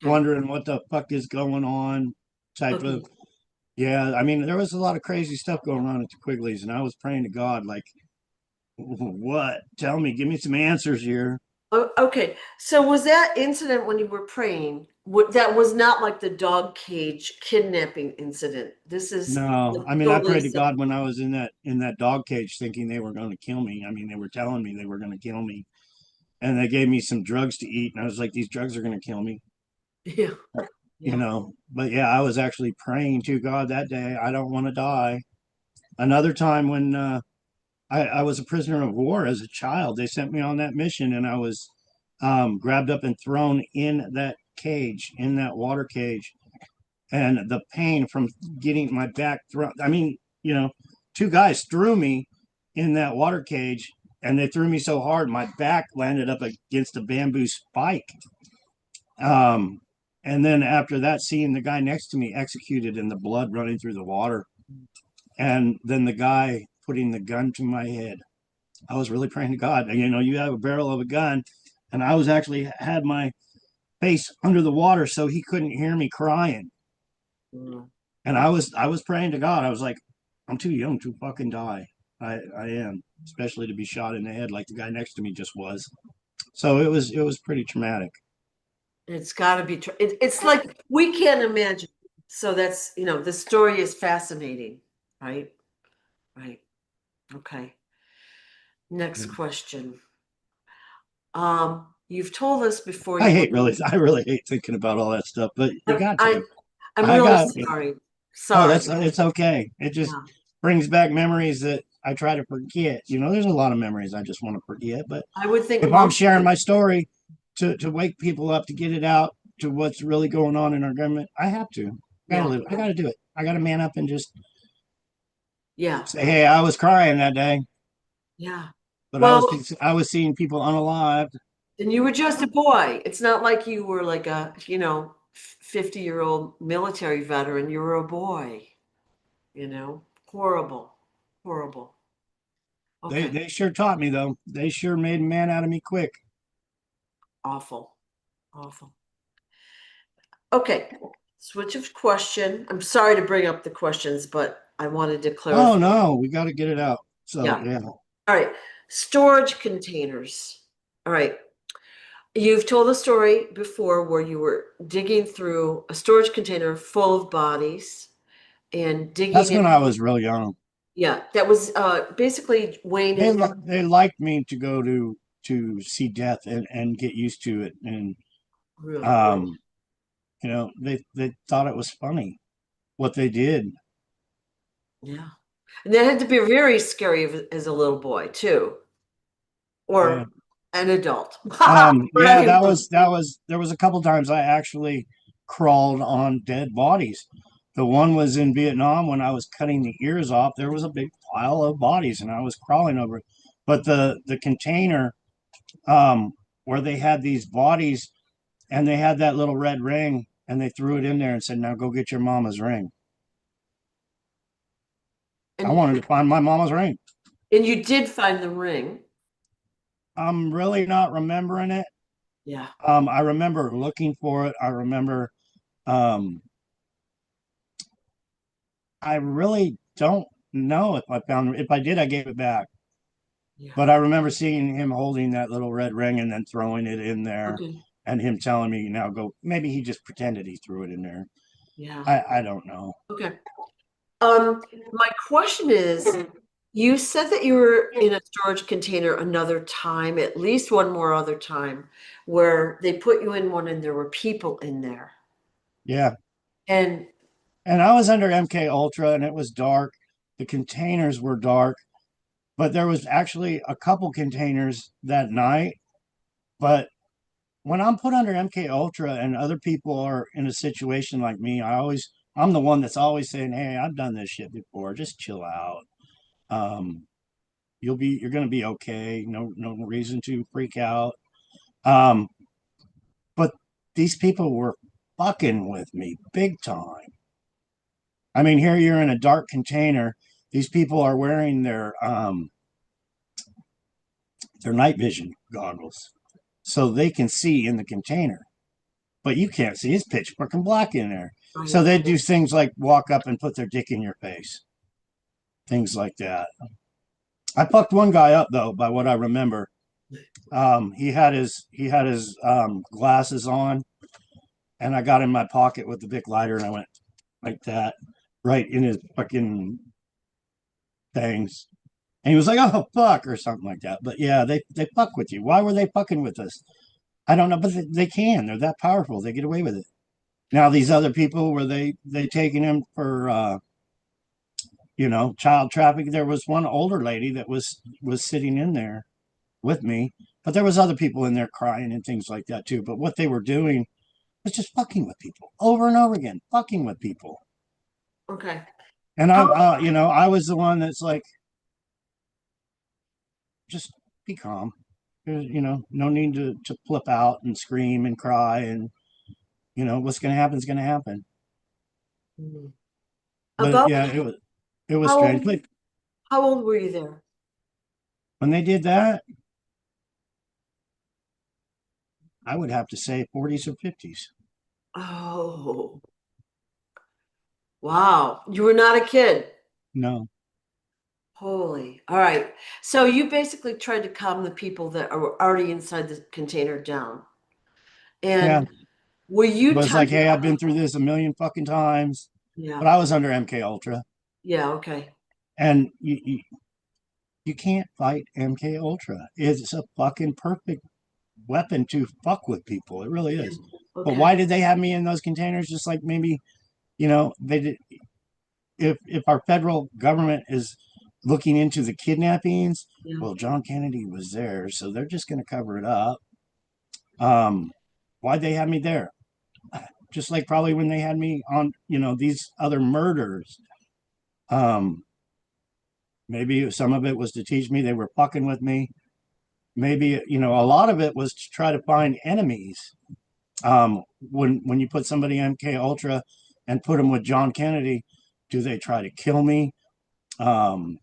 Okay. wondering what the fuck is going on, type Okay. of. Yeah, I mean, there was a lot of crazy stuff going on at the Quigley's, and I was praying to God, like, what? Tell me, give me some answers here. Okay. So was that incident when you were praying? That was not like the dog cage kidnapping incident. This is No, I mean, I totally prayed to separate. God when I was in that dog cage, thinking they were going to kill me. I mean, they were telling me they were going to kill me, and they gave me some drugs to eat, and I was like, these drugs are going to kill me, Yeah. you Yeah. know. But yeah, I was actually praying to God that day. I don't want to die. Another time when I was a prisoner of war as a child, they sent me on that mission, and I was grabbed up and thrown in that cage, in that water cage, and the pain from getting my back thrown. I mean, two guys threw me in that water cage, and they threw me so hard my back landed up against a bamboo spike. Um, and then after that, seeing the guy next to me executed and the blood running through the water, and then the guy putting the gun to my head. I was really praying to God. You have a barrel of a gun, and I was actually had my face under the water so he couldn't hear me crying. Mm. And I was praying to God. I was like, I'm too young to fucking die. I am, especially to be shot in the head like the guy next to me just was. So it was pretty traumatic. It's got to be. It's like we can't imagine. So that's the story is fascinating, right? Right. Okay. Next question. You've told us before I you hate went. really I really hate thinking about all that stuff, but you I, got I to. I'm I really got sorry. Oh, Sorry. that's it's okay. It just Yeah. brings back memories that I try to forget. There's a lot of memories I just want to forget, but I would think if I'm most sharing of my story to wake people up, to get it out to what's really going on in our government, I have to. Gotta yeah. live. I gotta do it. I gotta man up and just Yeah. say, hey, I was crying that day, Yeah. but I was Well, I was seeing people unalived. and you were just a boy. It's not like you were like 50-year-old military veteran, you were a boy, horrible, horrible. They Okay, they sure taught me though. They sure made a man out of me quick. awful, awful. Okay, switch of question. I'm sorry to bring up the questions, but I wanted to Oh clarify. no, we got to get it out. So Yeah. yeah, All right. Storage containers. All right. You've told a story before where you were digging through a storage container full of bodies and digging that's in. when I was real young. Yeah, that was basically Wayne They and they liked me to go to see death and get used to it, and really. um, they thought it was funny what they did. Yeah. And that had to be very scary as a little boy, too, Yeah. or an adult, or Yeah, anyone. there was a couple times I actually crawled on dead bodies. The one was in Vietnam when I was cutting the ears off. There was a big pile of bodies and I was crawling over it. But the container where they had these bodies and they had that little red ring and they threw it in there and said, "Now go get your mama's ring." I And wanted to find my mama's ring. and you did find the ring. I'm really not remembering it. Yeah. I remember looking for it. I remember um I really don't know if I found it. If I did, I gave it back. Yeah. But I remember seeing him holding that little red ring and then throwing it in there Okay. and him telling me, now go. Maybe he just pretended he threw it in there. Yeah. I don't know. Okay. My question is, you said that you were in a storage container another time, at least one more other time, where they put you in one and there were people in there. Yeah. And And I was under MK Ultra and it was dark. The containers were dark, but there was actually a couple containers that night. But when I'm put under MK Ultra and other people are in a situation like me, I'm the one that's always saying, "Hey, I've done this shit before. Just chill out. Um, you're going to be okay. No reason to freak out." Um, but these people were fucking with me big time. I mean, here you're in a dark container. These people are wearing their night vision goggles so they can see in the container, but you can't see. It's pitch fucking black in there. So right. they do things like walk up and put their dick in your face, things like that. I fucked one guy up though, by what I remember. He had his glasses on, and I got in my pocket with the Bic lighter, and I went like that, right in his fucking things. And he was like, "Oh fuck," or something like that. But yeah, they fuck with you. Why were they fucking with us? I don't know, but they can. They're that powerful. They get away with it. Now these other people, were they taking him for child trafficking? There was one older lady that was sitting in there with me, but there was other people in there crying and things like that too. But what they were doing was just fucking with people over and over again, fucking with people. Okay. And How I was the one that's like, just be calm. No need to flip out and scream and cry, and what's going to happen is going to happen. mm, But about yeah, it was how strange. old But how old were you there? when they did that, I would have to say 40s or 50s. Oh, wow. You were not a kid. No. Holy. All right. So you basically tried to calm the people that are already inside the container down. Yeah. And were It you was like, timed hey, I've out? been through this a million fucking times. Yeah. But I was under MK Ultra. Yeah, okay. And you can't fight MK Ultra. It's a fucking perfect weapon to fuck with people. It really Yeah. is. But Okay. why did they have me in those containers? Just like maybe, they did. If our federal government is looking into the kidnappings, Yeah. well, John Kennedy was there, so they're just going to cover it up. Um, why'd they have me there? Just like probably when they had me on, these other murders. Um, maybe some of it was to teach me they were fucking with me. Maybe, a lot of it was to try to find enemies. When you put somebody MK Ultra and put them with John Kennedy, do they try to kill me? Um,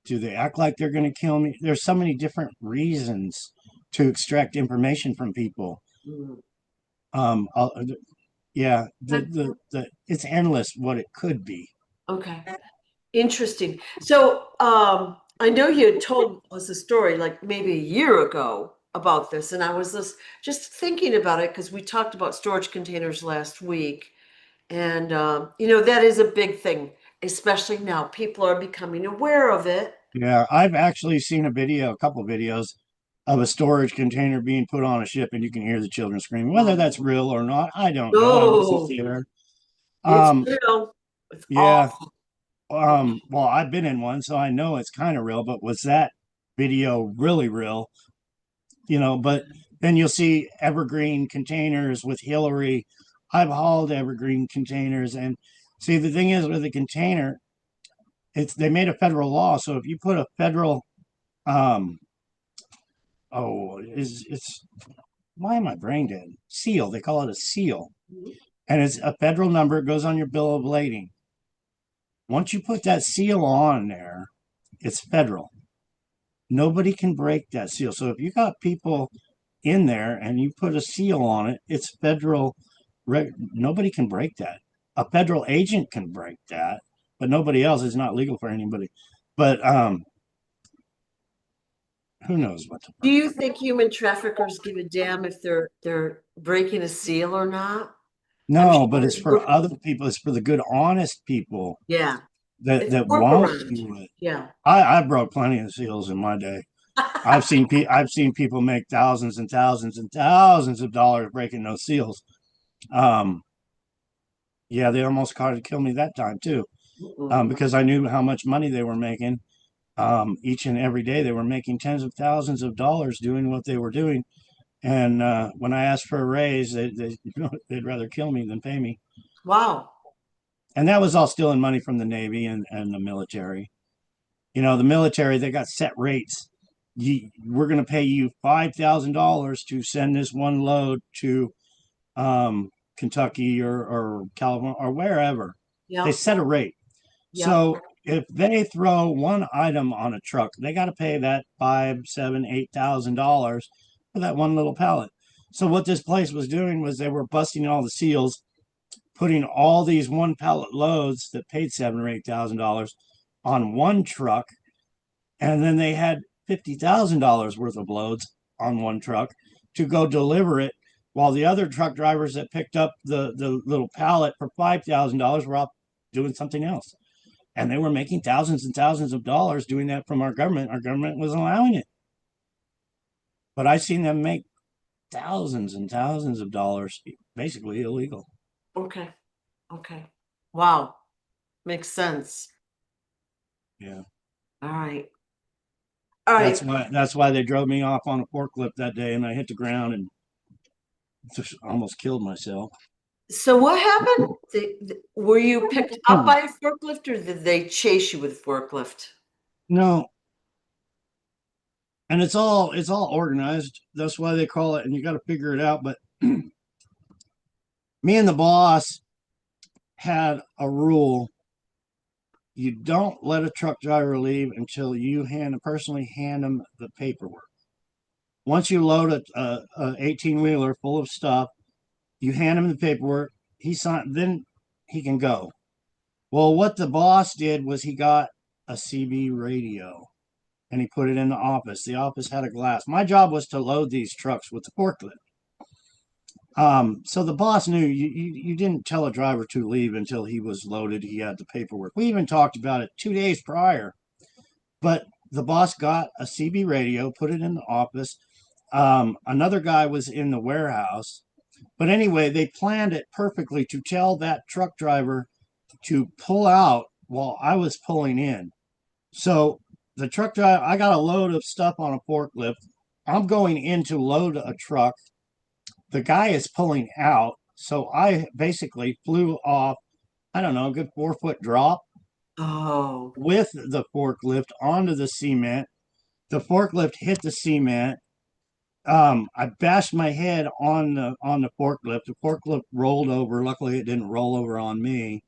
do they act like they're going to kill me? There's so many different reasons to extract information from people. Mm. Um, I'll, yeah, Okay. it's endless what it could be. Okay. Interesting. So, I know you had told us a story like maybe a year ago about this, and I was just thinking about it because we talked about storage containers last week, and that is a big thing, especially now. People are becoming aware of it. Yeah, I've actually seen a couple videos of a storage container being put on a ship, and you can hear the children screaming. Whether that's Oh, real or not, I don't know. I wasn't no, there. it's Um, real. It's yeah. awful. Well, I've been in one, so I know it's kind of real, but was that video really real? But then you'll see evergreen containers with Hillary. I've hauled evergreen containers, and see, the thing is with a container, they made a federal law. So if you put a federal, um, oh, is it's why am I brain dead? Seal. They call it a seal, and it's a federal number. It goes on your bill of lading. Once you put that seal on there, it's federal. Nobody can break that seal. So if you got people in there and you put a seal on it, it's federal. Nobody can break that. A federal agent can break that, but nobody else. Is not legal for anybody. But who knows what to Do break? you think human traffickers give a damn if they're breaking a seal or not? I'm No, sure but it's there's for other people. It's for the good, honest people yeah, it's that won't workaround. do it. Yeah. I broke plenty of seals in my day. I've seen people make thousands and thousands and thousands of dollars breaking those seals. Um, yeah, they almost tried to kill me that time too, Mm-mm. because I knew how much money they were making. Each and every day, they were making tens of thousands of dollars doing what they were doing. And when I asked for a raise, they'd rather kill me than pay me. Wow. And that was all stealing money from the Navy and the military. The military, they got set rates. We're going to pay you $5,000 to send this one load to Kentucky or California or wherever. They Yep. set a rate. Yep. So if they throw one item on a truck, they got to pay that five, seven, $8,000 for that one little pallet. So what this place was doing was they were busting all the seals, putting all these one pallet loads that paid $7 or $8,000 on one truck, and then they had $50,000 worth of loads on one truck to go deliver it, while the other truck drivers that picked up the little pallet for $5,000 were off doing something else. And they were making thousands and thousands of dollars doing that from our government. Our government was allowing it. But I've seen them make thousands and thousands of dollars basically illegal. Okay. Okay. Wow. Makes sense. Yeah. All right. All right. That's why they drove me off on a forklift that day and I hit the ground and just almost killed myself. So what happened? Were you picked up by a forklift or did they chase you with a forklift? No, and it's all organized. That's why they call it, and you got to figure it out. But me and the boss had a rule: you don't let a truck driver leave until you personally hand them the paperwork. Once you load a 18 wheeler full of stuff, you hand him the paperwork. He signed, then he can go. Well, what the boss did was he got a CB radio and he put it in the office. The office had a glass. My job was to load these trucks with the forklift. So the boss knew you didn't tell a driver to leave until he was loaded. He had the paperwork. We even talked about it 2 days prior. But the boss got a CB radio, put it in the office. Another guy was in the warehouse. But anyway, they planned it perfectly to tell that truck driver to pull out while I was pulling in. So the truck driver, I got a load of stuff on a forklift. I'm going in to load a truck. The guy is pulling out. So I basically flew off, I don't know, a good 4 foot drop Oh, with the forklift onto the cement. The forklift hit the cement. I bashed my head on the forklift. The forklift rolled over. Luckily, it didn't roll over on me.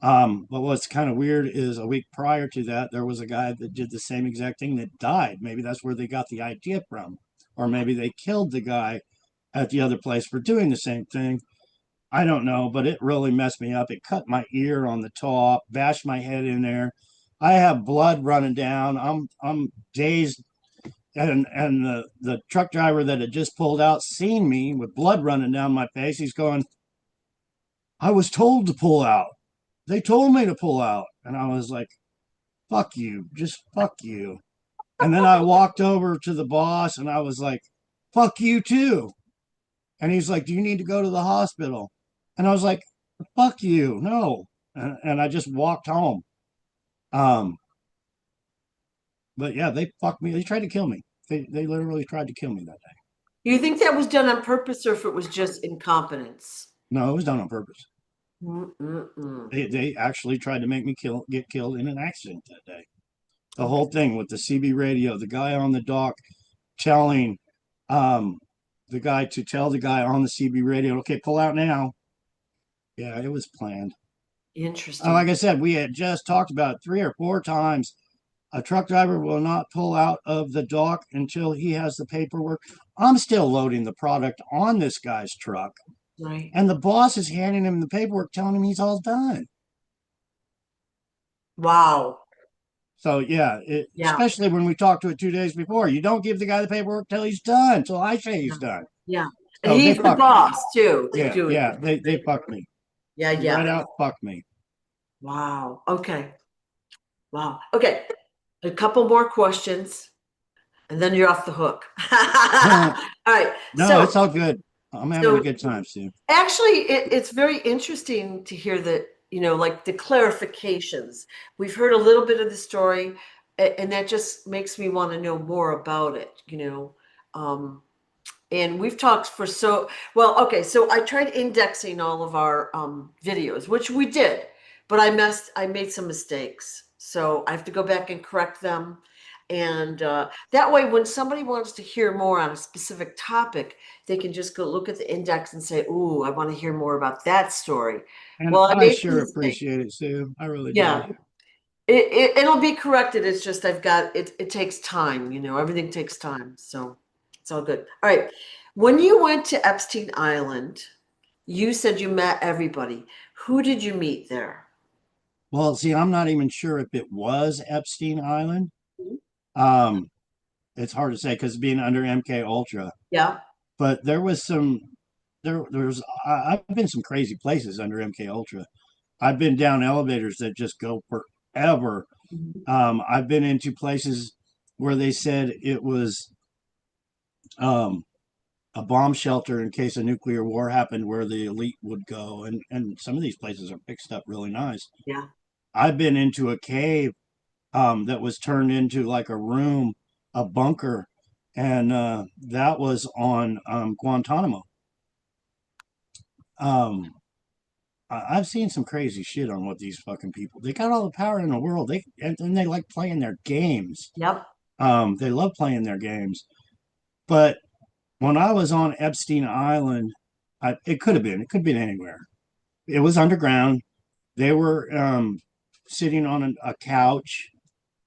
But what's kind of weird is a week prior to that, there was a guy that did the same exact thing that died. Maybe that's where they got the idea from, or maybe they killed the guy at the other place for doing the same thing. I don't know, but it really messed me up. It cut my ear on the top, bashed my head in there. I have blood running down. I'm dazed, and the truck driver that had just pulled out seen me with blood running down my face. He's going, "I was told to pull out. They told me to pull out." And I was like, "Fuck you, just fuck you." And then I walked over to the boss and I was like, "Fuck you too." And he's like, "Do you need to go to the hospital?" And I was like, "Fuck you, no." And I just walked home. Um, but yeah, they fucked me. They tried to kill me. They literally tried to kill me that day. You think that was done on purpose or if it was just incompetence? No, it was done on purpose. Mm-mm-mm. They actually tried to make me get killed in an accident that day. The Okay. whole thing with the CB radio, the guy on the dock telling um the guy to tell the guy on the CB radio, "Okay, pull out now." Yeah, it was planned. Interesting. Like I said, we had just talked about it 3 or 4 times. A truck driver will not pull out of the dock until he has the paperwork. I'm still loading the product on this guy's truck, Right. and the boss is handing him the paperwork, telling him he's all done. Wow. So yeah, Yeah. especially when we talked to it 2 days before, you don't give the guy the paperwork till he's done, till I say Yeah. he's done. Yeah. And So they he's the fucked me. boss too to Yeah, do it. yeah, they fucked me. Yeah, Right yeah. out, fucked me. Wow. Okay. Wow. Okay. A couple more questions and then you're off the hook. No, All right. it's all good. I'm having a So good time, Sue. actually, it's very interesting to hear that, like the clarifications. We've heard a little bit of the story, and that just makes me want to know more about it. And we've talked for well, okay, so I tried indexing all of our videos, which we did, but I made some mistakes. So I have to go back and correct them. And that way, when somebody wants to hear more on a specific topic, they can just go look at the index and say, "Ooh, I want to hear more about that story." And Well, I I made some sure mistakes. appreciate it, Sue. I really do. Yeah, it'll be corrected. It's just I've got it. It takes time. Everything takes time. So it's all good. All right. When you went to Epstein Island, you said you met everybody. Who did you meet there? Well, see, I'm not even sure if it was Epstein Island. Um, it's hard to say because being under MK Ultra, Yeah. but there was some there's I've been some crazy places under MK Ultra. I've been down elevators that just go forever. Mhm. I've been into places where they said it was um, a bomb shelter in case a nuclear war happened, where the elite would go, and some of these places are fixed up really nice. Yeah. I've been into a cave that was turned into like a room, a bunker, and that was on Guantanamo. Um, I've seen some crazy shit on what these fucking people. They got all the power in the world. And they like playing their games. Yep. They love playing their games. But when I was on Epstein Island, it could have been. It could have been anywhere. It was underground. They were sitting on a couch.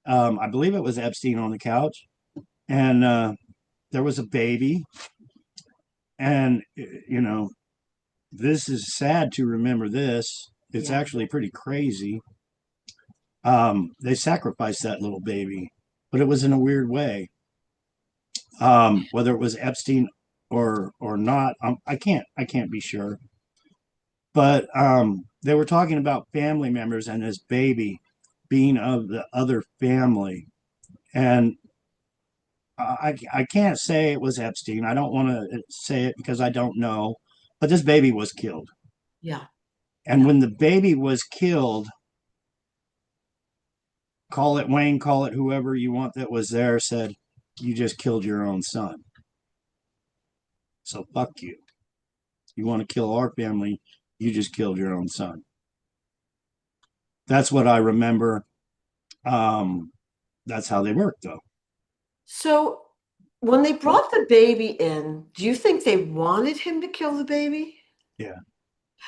I believe it was Epstein on the couch, and there was a baby. And this is sad to remember. This it's Yeah. actually pretty crazy. They sacrificed that little baby, but it was in a weird way. Whether it was Epstein or not, I can't be sure. But they were talking about family members and this baby being of the other family, and I can't say it was Epstein. I don't want to say it because I don't know, but this baby was killed. Yeah. And Yeah. when the baby was killed, call it Wayne, call it whoever you want that was there, said, "You just killed your own son. So fuck you. You want to kill our family, you just killed your own son." That's what I remember. That's how they work, though. So When they brought the baby in, do you think they wanted him to kill the baby? Yeah.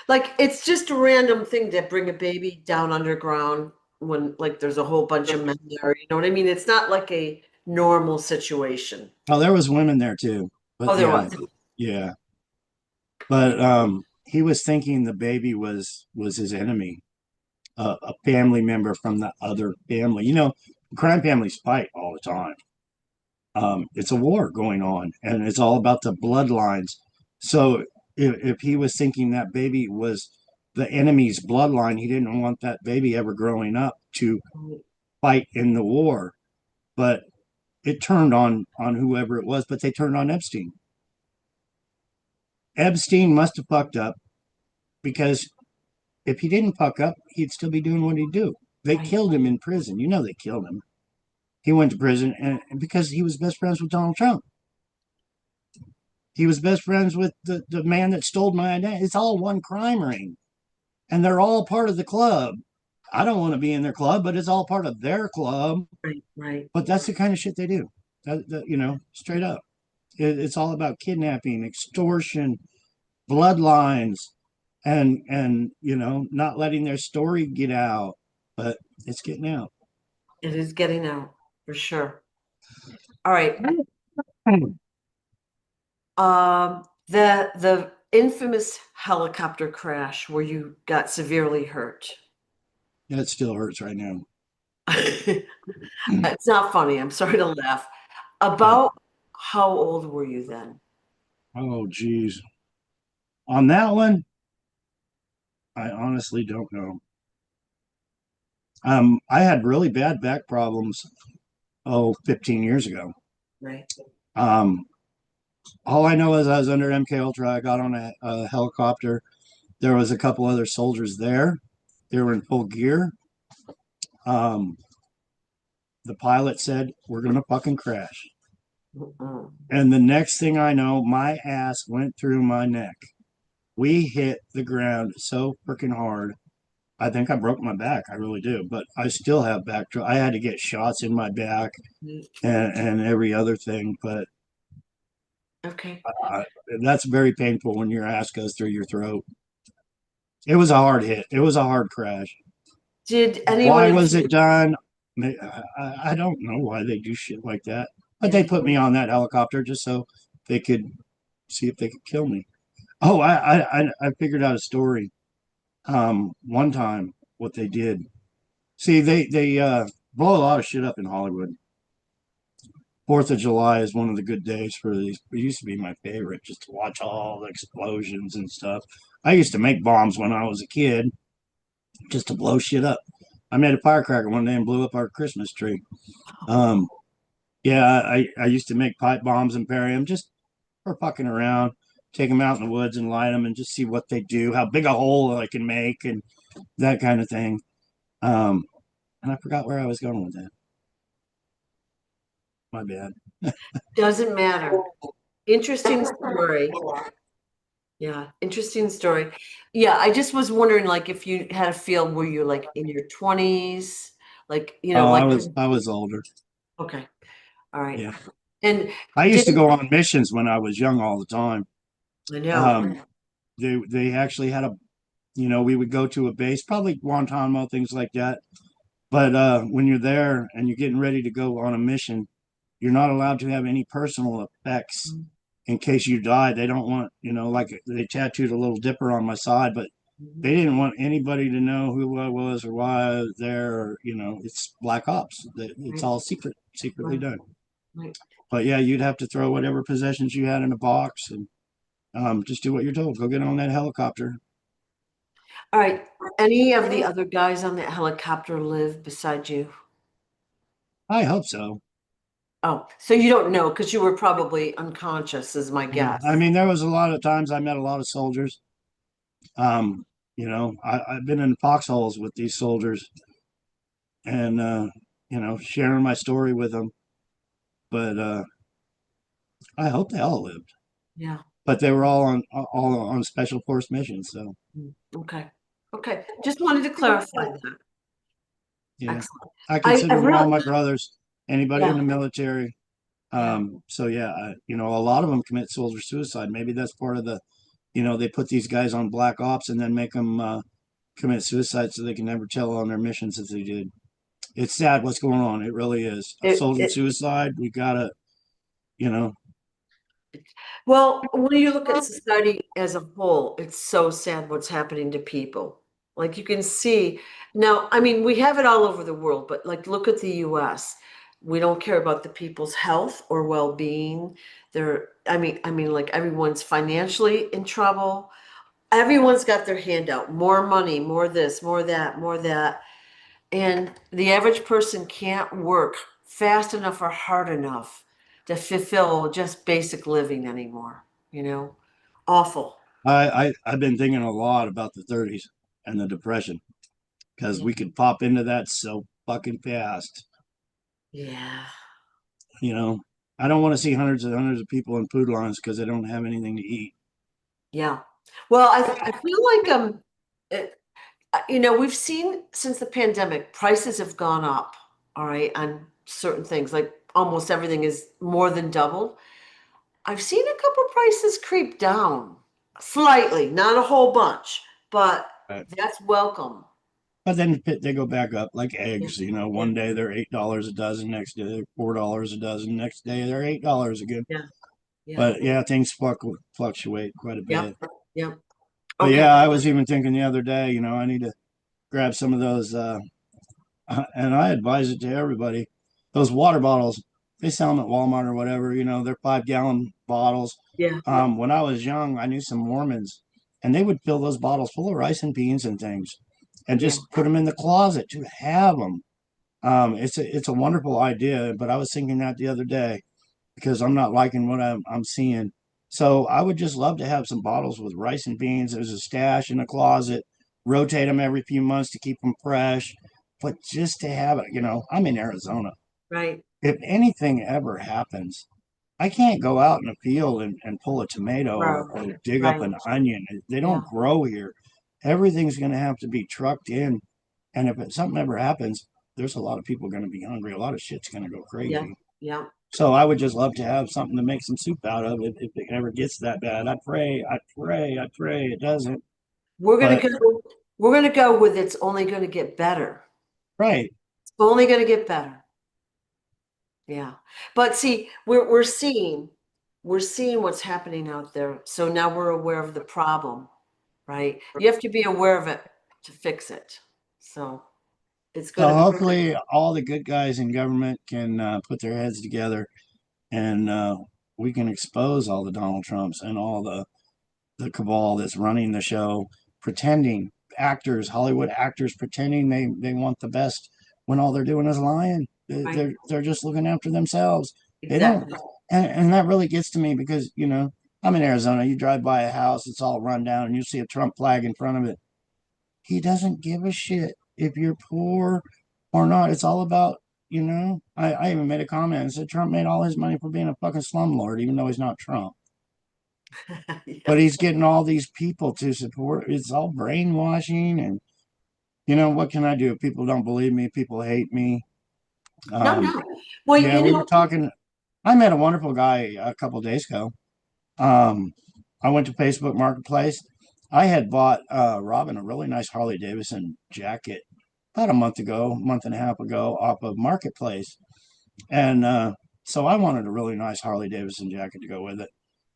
Like it's just a random thing to bring a baby down underground when like there's a whole bunch of men there. You know what I mean? It's not like a normal situation. Oh, there was women there too. But Oh, there yeah, was. yeah. But he was thinking the baby was his enemy, a family member from the other family. Crime families fight all the time. It's a war going on, and it's all about the bloodlines. So if he was thinking that baby was the enemy's bloodline, he didn't want that baby ever growing up to fight in the war. But it turned on whoever it was, but they turned on Epstein. Epstein must have fucked up because if he didn't fuck up, he'd still be doing what he'd do. They Right. killed him in prison. They killed him. He went to prison and because he was best friends with Donald Trump. He was best friends with the man that stole my identity. It's all one crime ring. And they're all part of the club. I don't want to be in their club, but it's all part of their club. Right. Right. But that's the kind of shit they do. Straight up. It's all about kidnapping, extortion, bloodlines, and not letting their story get out. But it's getting out. It is getting out for sure. All right. The infamous helicopter crash where you got severely hurt. It still hurts right now. It's not funny. I'm sorry to laugh. Yeah. About how old were you then? Oh, geez. On that one, I honestly don't know. I had really bad back problems, 15 years ago. Right. Um, all I know is I was under MK Ultra. I got on a helicopter. There was a couple other soldiers there. They were in full gear. Um, the pilot said, "We're gonna fucking crash." Mm-mm. And the next thing I know, my ass went through my neck. We hit the ground so freaking hard. I think I broke my back. I really do. But I still have back. I had to get shots in my back and every other thing. But Okay. I, that's very painful when your ass goes through your throat. It was a hard hit. It was a hard crash. Did anyone Why in was it done? I don't know why they do shit like that. But they yeah. put me on that helicopter just so they could see if they could kill me. Oh, I figured out a story. One time, what they did. See, they blow a lot of shit up in Hollywood. Fourth of July is one of the good days for these. It used to be my favorite, just to watch all the explosions and stuff. I used to make bombs when I was a kid, just to blow shit up. I made a firecracker one day and blew up our Christmas tree. Um, yeah, I used to make pipe bombs and bury them just for fucking around. Take them out in the woods and light them and just see what they do, how big a hole I can make, and that kind of thing. Um, and I forgot where I was going with that. My bad. Doesn't matter. Interesting story. Yeah, interesting story. Yeah, I just was wondering like if you had a feel were you like in your 20s? Like, Oh, I like was I was older. okay. All right. Yeah, And I used to didn't go on missions when I was young all the time. I know. Um, they actually had we would go to a base, probably Guantanamo, things like that. But when you're there and you're getting ready to go on a mission, you're not allowed to have any personal effects in case you die. They don't want, like they tattooed a little dipper on my side, but Mhm. they didn't want anybody to know who I was or why I was there. Or, it's black ops. It's Right, all secretly right, done. right. But yeah, you'd have to throw whatever possessions you had in a box and just do what you're told. Go get on that helicopter. All right. Any of the other guys on that helicopter live beside you? I hope so. Oh, so you don't know because you were probably unconscious, is my Yeah, I guess. mean, there was a lot of times I met a lot of soldiers. Um, I've been in foxholes with these soldiers and sharing my story with them. But I hope they all lived. Yeah. But they were all on special force missions. So Okay. Okay. Just wanted to clarify that. yeah, Excellent. I I consider them all really, my brothers. Anybody in yeah. the military. Yeah. So yeah, a lot of them commit soldier suicide. Maybe that's part of the, they put these guys on black ops and then make them commit suicide so they can never tell on their missions if they did. It's sad what's going on. It really is. A It, soldier it, suicide. We gotta, you know, well, when you look at society as a whole, it's so sad what's happening to people. Like you can see now, I mean, we have it all over the world, but like look at the US. We don't care about the people's health or well-being. I mean, like everyone's financially in trouble. Everyone's got their hand out. More money, more this, more that, more that. And the average person can't work fast enough or hard enough to fulfill just basic living anymore, you know? Awful. I've been thinking a lot about the 30s and the depression because Yeah. we could pop into that so fucking fast. Yeah. You know, I don't want to see hundreds and hundreds of people in food lines because they don't have anything to eat. Yeah. Well, I feel like it, we've seen since the pandemic, prices have gone up, all right, on certain things. Like almost everything is more than doubled. I've seen a couple prices creep down slightly, not a whole bunch, but Right. that's welcome. But then they go back up like Yeah, eggs. yeah, One day they're $8 a dozen, next day they're $4 a dozen, next day they're $8 again. yeah, yeah. But yeah, things fluctuate quite a Yep, bit. yep. But Okay. yeah, I was even thinking the other day, I need to grab some of those, and I advise it to everybody. Those water bottles, they sell them at Walmart or whatever. They're 5-gallon bottles. Yeah, When I was young, I knew some Mormons, and they would fill those bottles full of rice and beans and things, and yeah, just put them in the closet to have them. It's a wonderful idea, but I was thinking that the other day because I'm not liking what I'm seeing. So I would just love to have some bottles with rice and beans. There's a stash in a closet, rotate them every few months to keep them fresh. But just to have it, I'm in Arizona. right. If anything ever happens, I can't go out in a field and pull a tomato Bro, or dig up right. an onion. They Yeah, don't grow here. Everything's going to have to be trucked in. And if something ever happens, there's a lot of people going to be hungry. A lot of shit's going to go yeah, crazy. yeah. So I would just love to have something to make some soup out of if it ever gets that bad. I pray it doesn't. We're gonna But go, we're gonna go with it's only gonna get better. right. It's only gonna get better. Yeah. But see, we're seeing what's happening out there. So now we're aware of the problem, right? You have to be aware of it to fix it. So it's So gonna be, hopefully all the good guys in government can put their heads together and we can expose all the Donald Trumps and all the cabal that's running the show, pretending actors, Hollywood actors pretending they want the best when all they're doing is lying. right? They're just looking after themselves. They don't, Exactly. and that really gets to me because I'm in Arizona. You drive by a house, it's all run down, and you see a Trump flag in front of it. He doesn't give a shit if you're poor or not. It's all about I even made a comment and said Trump made all his money for being a fucking slumlord, even though he's not Trump. Yeah. But he's getting all these people to support. It's all brainwashing, and what can I do? If people don't believe me, people hate me. No, Um, no. Well, yeah, we were talking. I met a wonderful guy a couple of days ago. Um, I went to Facebook Marketplace. I had bought Robin a really nice Harley Davidson jacket about a month ago, month and a half ago, off of Marketplace, and so I wanted a really nice Harley Davidson jacket to go with it.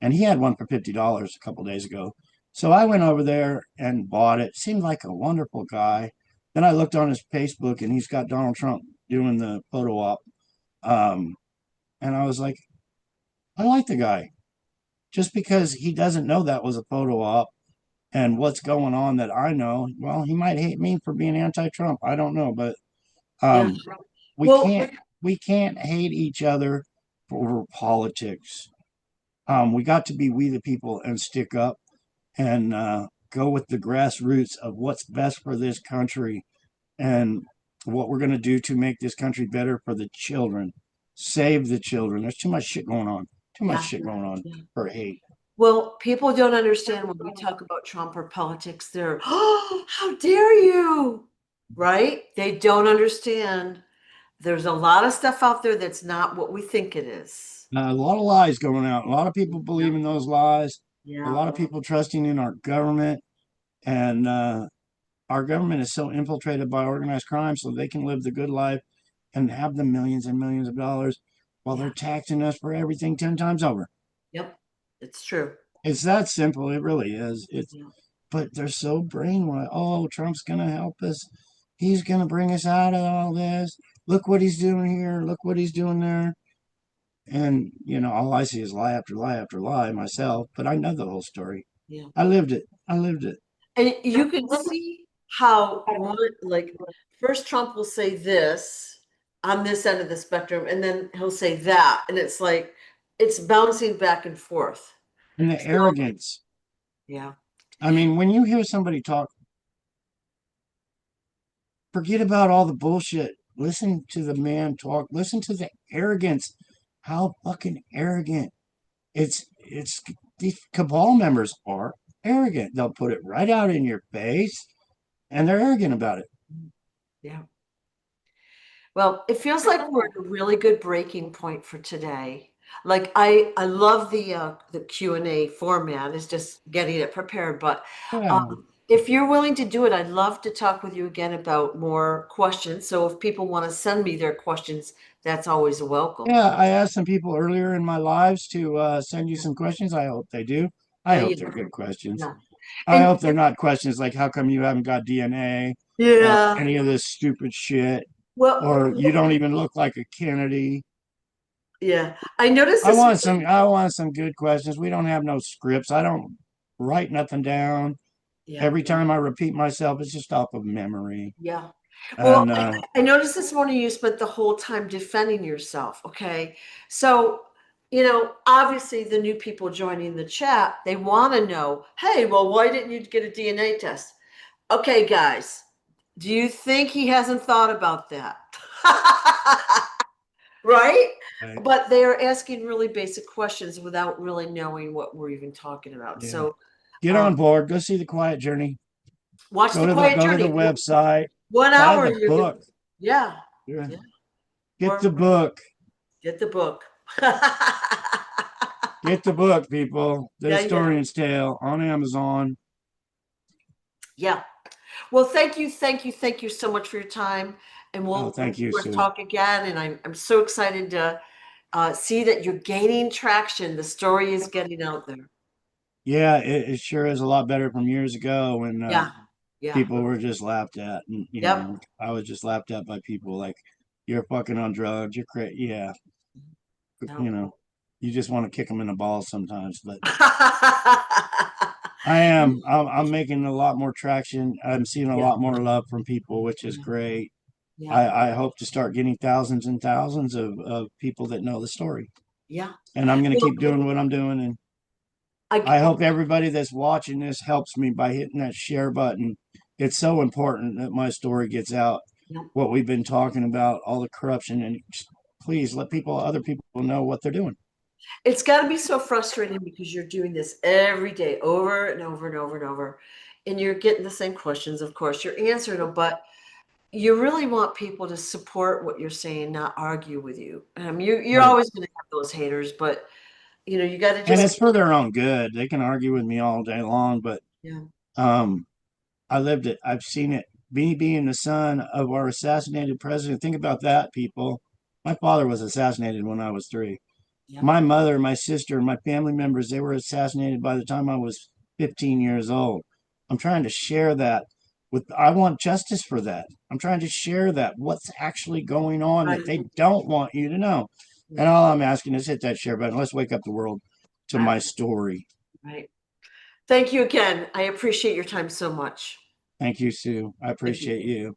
And he had one for $50 a couple days ago. So I went over there and bought it. Seemed like a wonderful guy. Then I looked on his Facebook and he's got Donald Trump doing the photo op. Um, and I was like, I like the guy. Just because he doesn't know that was a photo op and what's going on that I know, well, he might hate me for being anti-Trump. I don't know, but yeah. um, we Well, can't we can't hate each other for politics. We got to be we the people and stick up and go with the grassroots of what's best for this country and what we're going to do to make this country better for the children. Save the children. There's too much shit going on. Too much yeah. shit going on Yeah. for hate. Well, people don't understand when we talk about Trump or politics, they're, oh, how dare you? Right? They don't understand There's a lot of stuff out there that's not what we think it is. A lot of lies going out. A lot of people Yeah. believe in those lies. A Yeah. lot of people trusting in our government, and our government is so infiltrated by organized crime, so they can live the good life and have the millions and millions of dollars while they're Yeah. taxing us for everything 10 times over. Yep. It's true. It's that simple. It really is. It's Yeah. but they're so brainwashed. Oh, Trump's gonna help us. He's gonna bring us out of all this. Look what he's doing here. Look what he's doing there. And all I see is lie after lie after lie myself. But I know the whole story. Yeah. I lived it. I lived it. And you can see how one, like, first Trump will say this on this end of the spectrum, and then he'll say that. And it's like it's bouncing back and forth. And the So arrogance. yeah. I mean, when you hear somebody talk, forget about all the bullshit. Listen to the man talk. Listen to the arrogance. How fucking arrogant. It's these cabal members are arrogant. They'll put it right out in your face, and they're arrogant about it. Yeah. Well, it feels like we're at a really good breaking point for today. Like I love the Q&A format, is just getting it prepared, but Yeah. if you're willing to do it, I'd love to talk with you again about more questions. So if people want to send me their questions, that's always a welcome. Yeah, I asked some people earlier in my lives to send you some questions. I hope they do. I Yeah, hope yeah, they're good questions. yeah. I And hope they're not questions like, how come you haven't got DNA or yeah, any of this stupid shit, well, or you don't even look like a Kennedy. yeah. I noticed this. I want some good questions. We don't have no scripts. I don't write nothing down. Yeah, Every time I repeat myself, it's just off of memory. yeah. Well, And I noticed this morning you spent the whole time defending yourself. Okay. So, obviously the new people joining the chat, they want to know, hey, well, why didn't you get a DNA test? Okay, guys, do you think he hasn't thought about that? Right? right. But they're asking really basic questions without really knowing what we're even talking about. Yeah. So, Get um, on board. Go see the Quiet Journey. watch The Quiet Go to the Journey. website. One Buy hour, the you're good. book. Yeah, Yeah. yeah. Get Or the book. get the book. Get the book, people. The Yeah, yeah, Historian's Tale on Amazon. yeah. Well, thank you so much for your time, and Oh, we'll of thank you, course Sue. talk again. And I'm so excited to see that you're gaining traction. The story is getting out there. Yeah, it sure is a lot better from years ago when Yeah, yeah, people were just laughed at. And, yep. I was just laughed at by people like, you're fucking on drugs. You're crazy. Yeah. You No. know, you just want to kick them in the balls sometimes. But I'm making a lot more traction. I'm seeing a Yeah, lot more love from people, which is great. yeah, I hope to start getting thousands and thousands of people that know the story. yeah. And I'm going to Well, keep doing what I'm doing. And I I hope everybody that's watching this helps me by hitting that share button. It's so important that my story gets out, yeah. what we've been talking about, all the corruption, and please let other people know what they're doing. It's got to be so frustrating because you're doing this every day, over and over and over and over, and you're getting the same questions. Of course, you're answering them, but you really want people to support what you're saying, not argue with you. You're Right. always going to have those haters, but you got to And just it's for their own good. They can argue with me all day long, but yeah, um, I lived it. I've seen it. Me being the son of our assassinated president. Think about that, people. My father was assassinated when I was 3. yeah. My mother, my sister, my family members, they were assassinated by the time I was 15 years old. I'm trying to share that I want justice for that. I'm trying to share that, what's actually going on that Right, they don't want you to know. And right, all I'm asking is hit that share button. Let's wake up the world to right, my story. right. Thank you again. I appreciate your time so much. Thank you, Sue. I Thank you. appreciate you.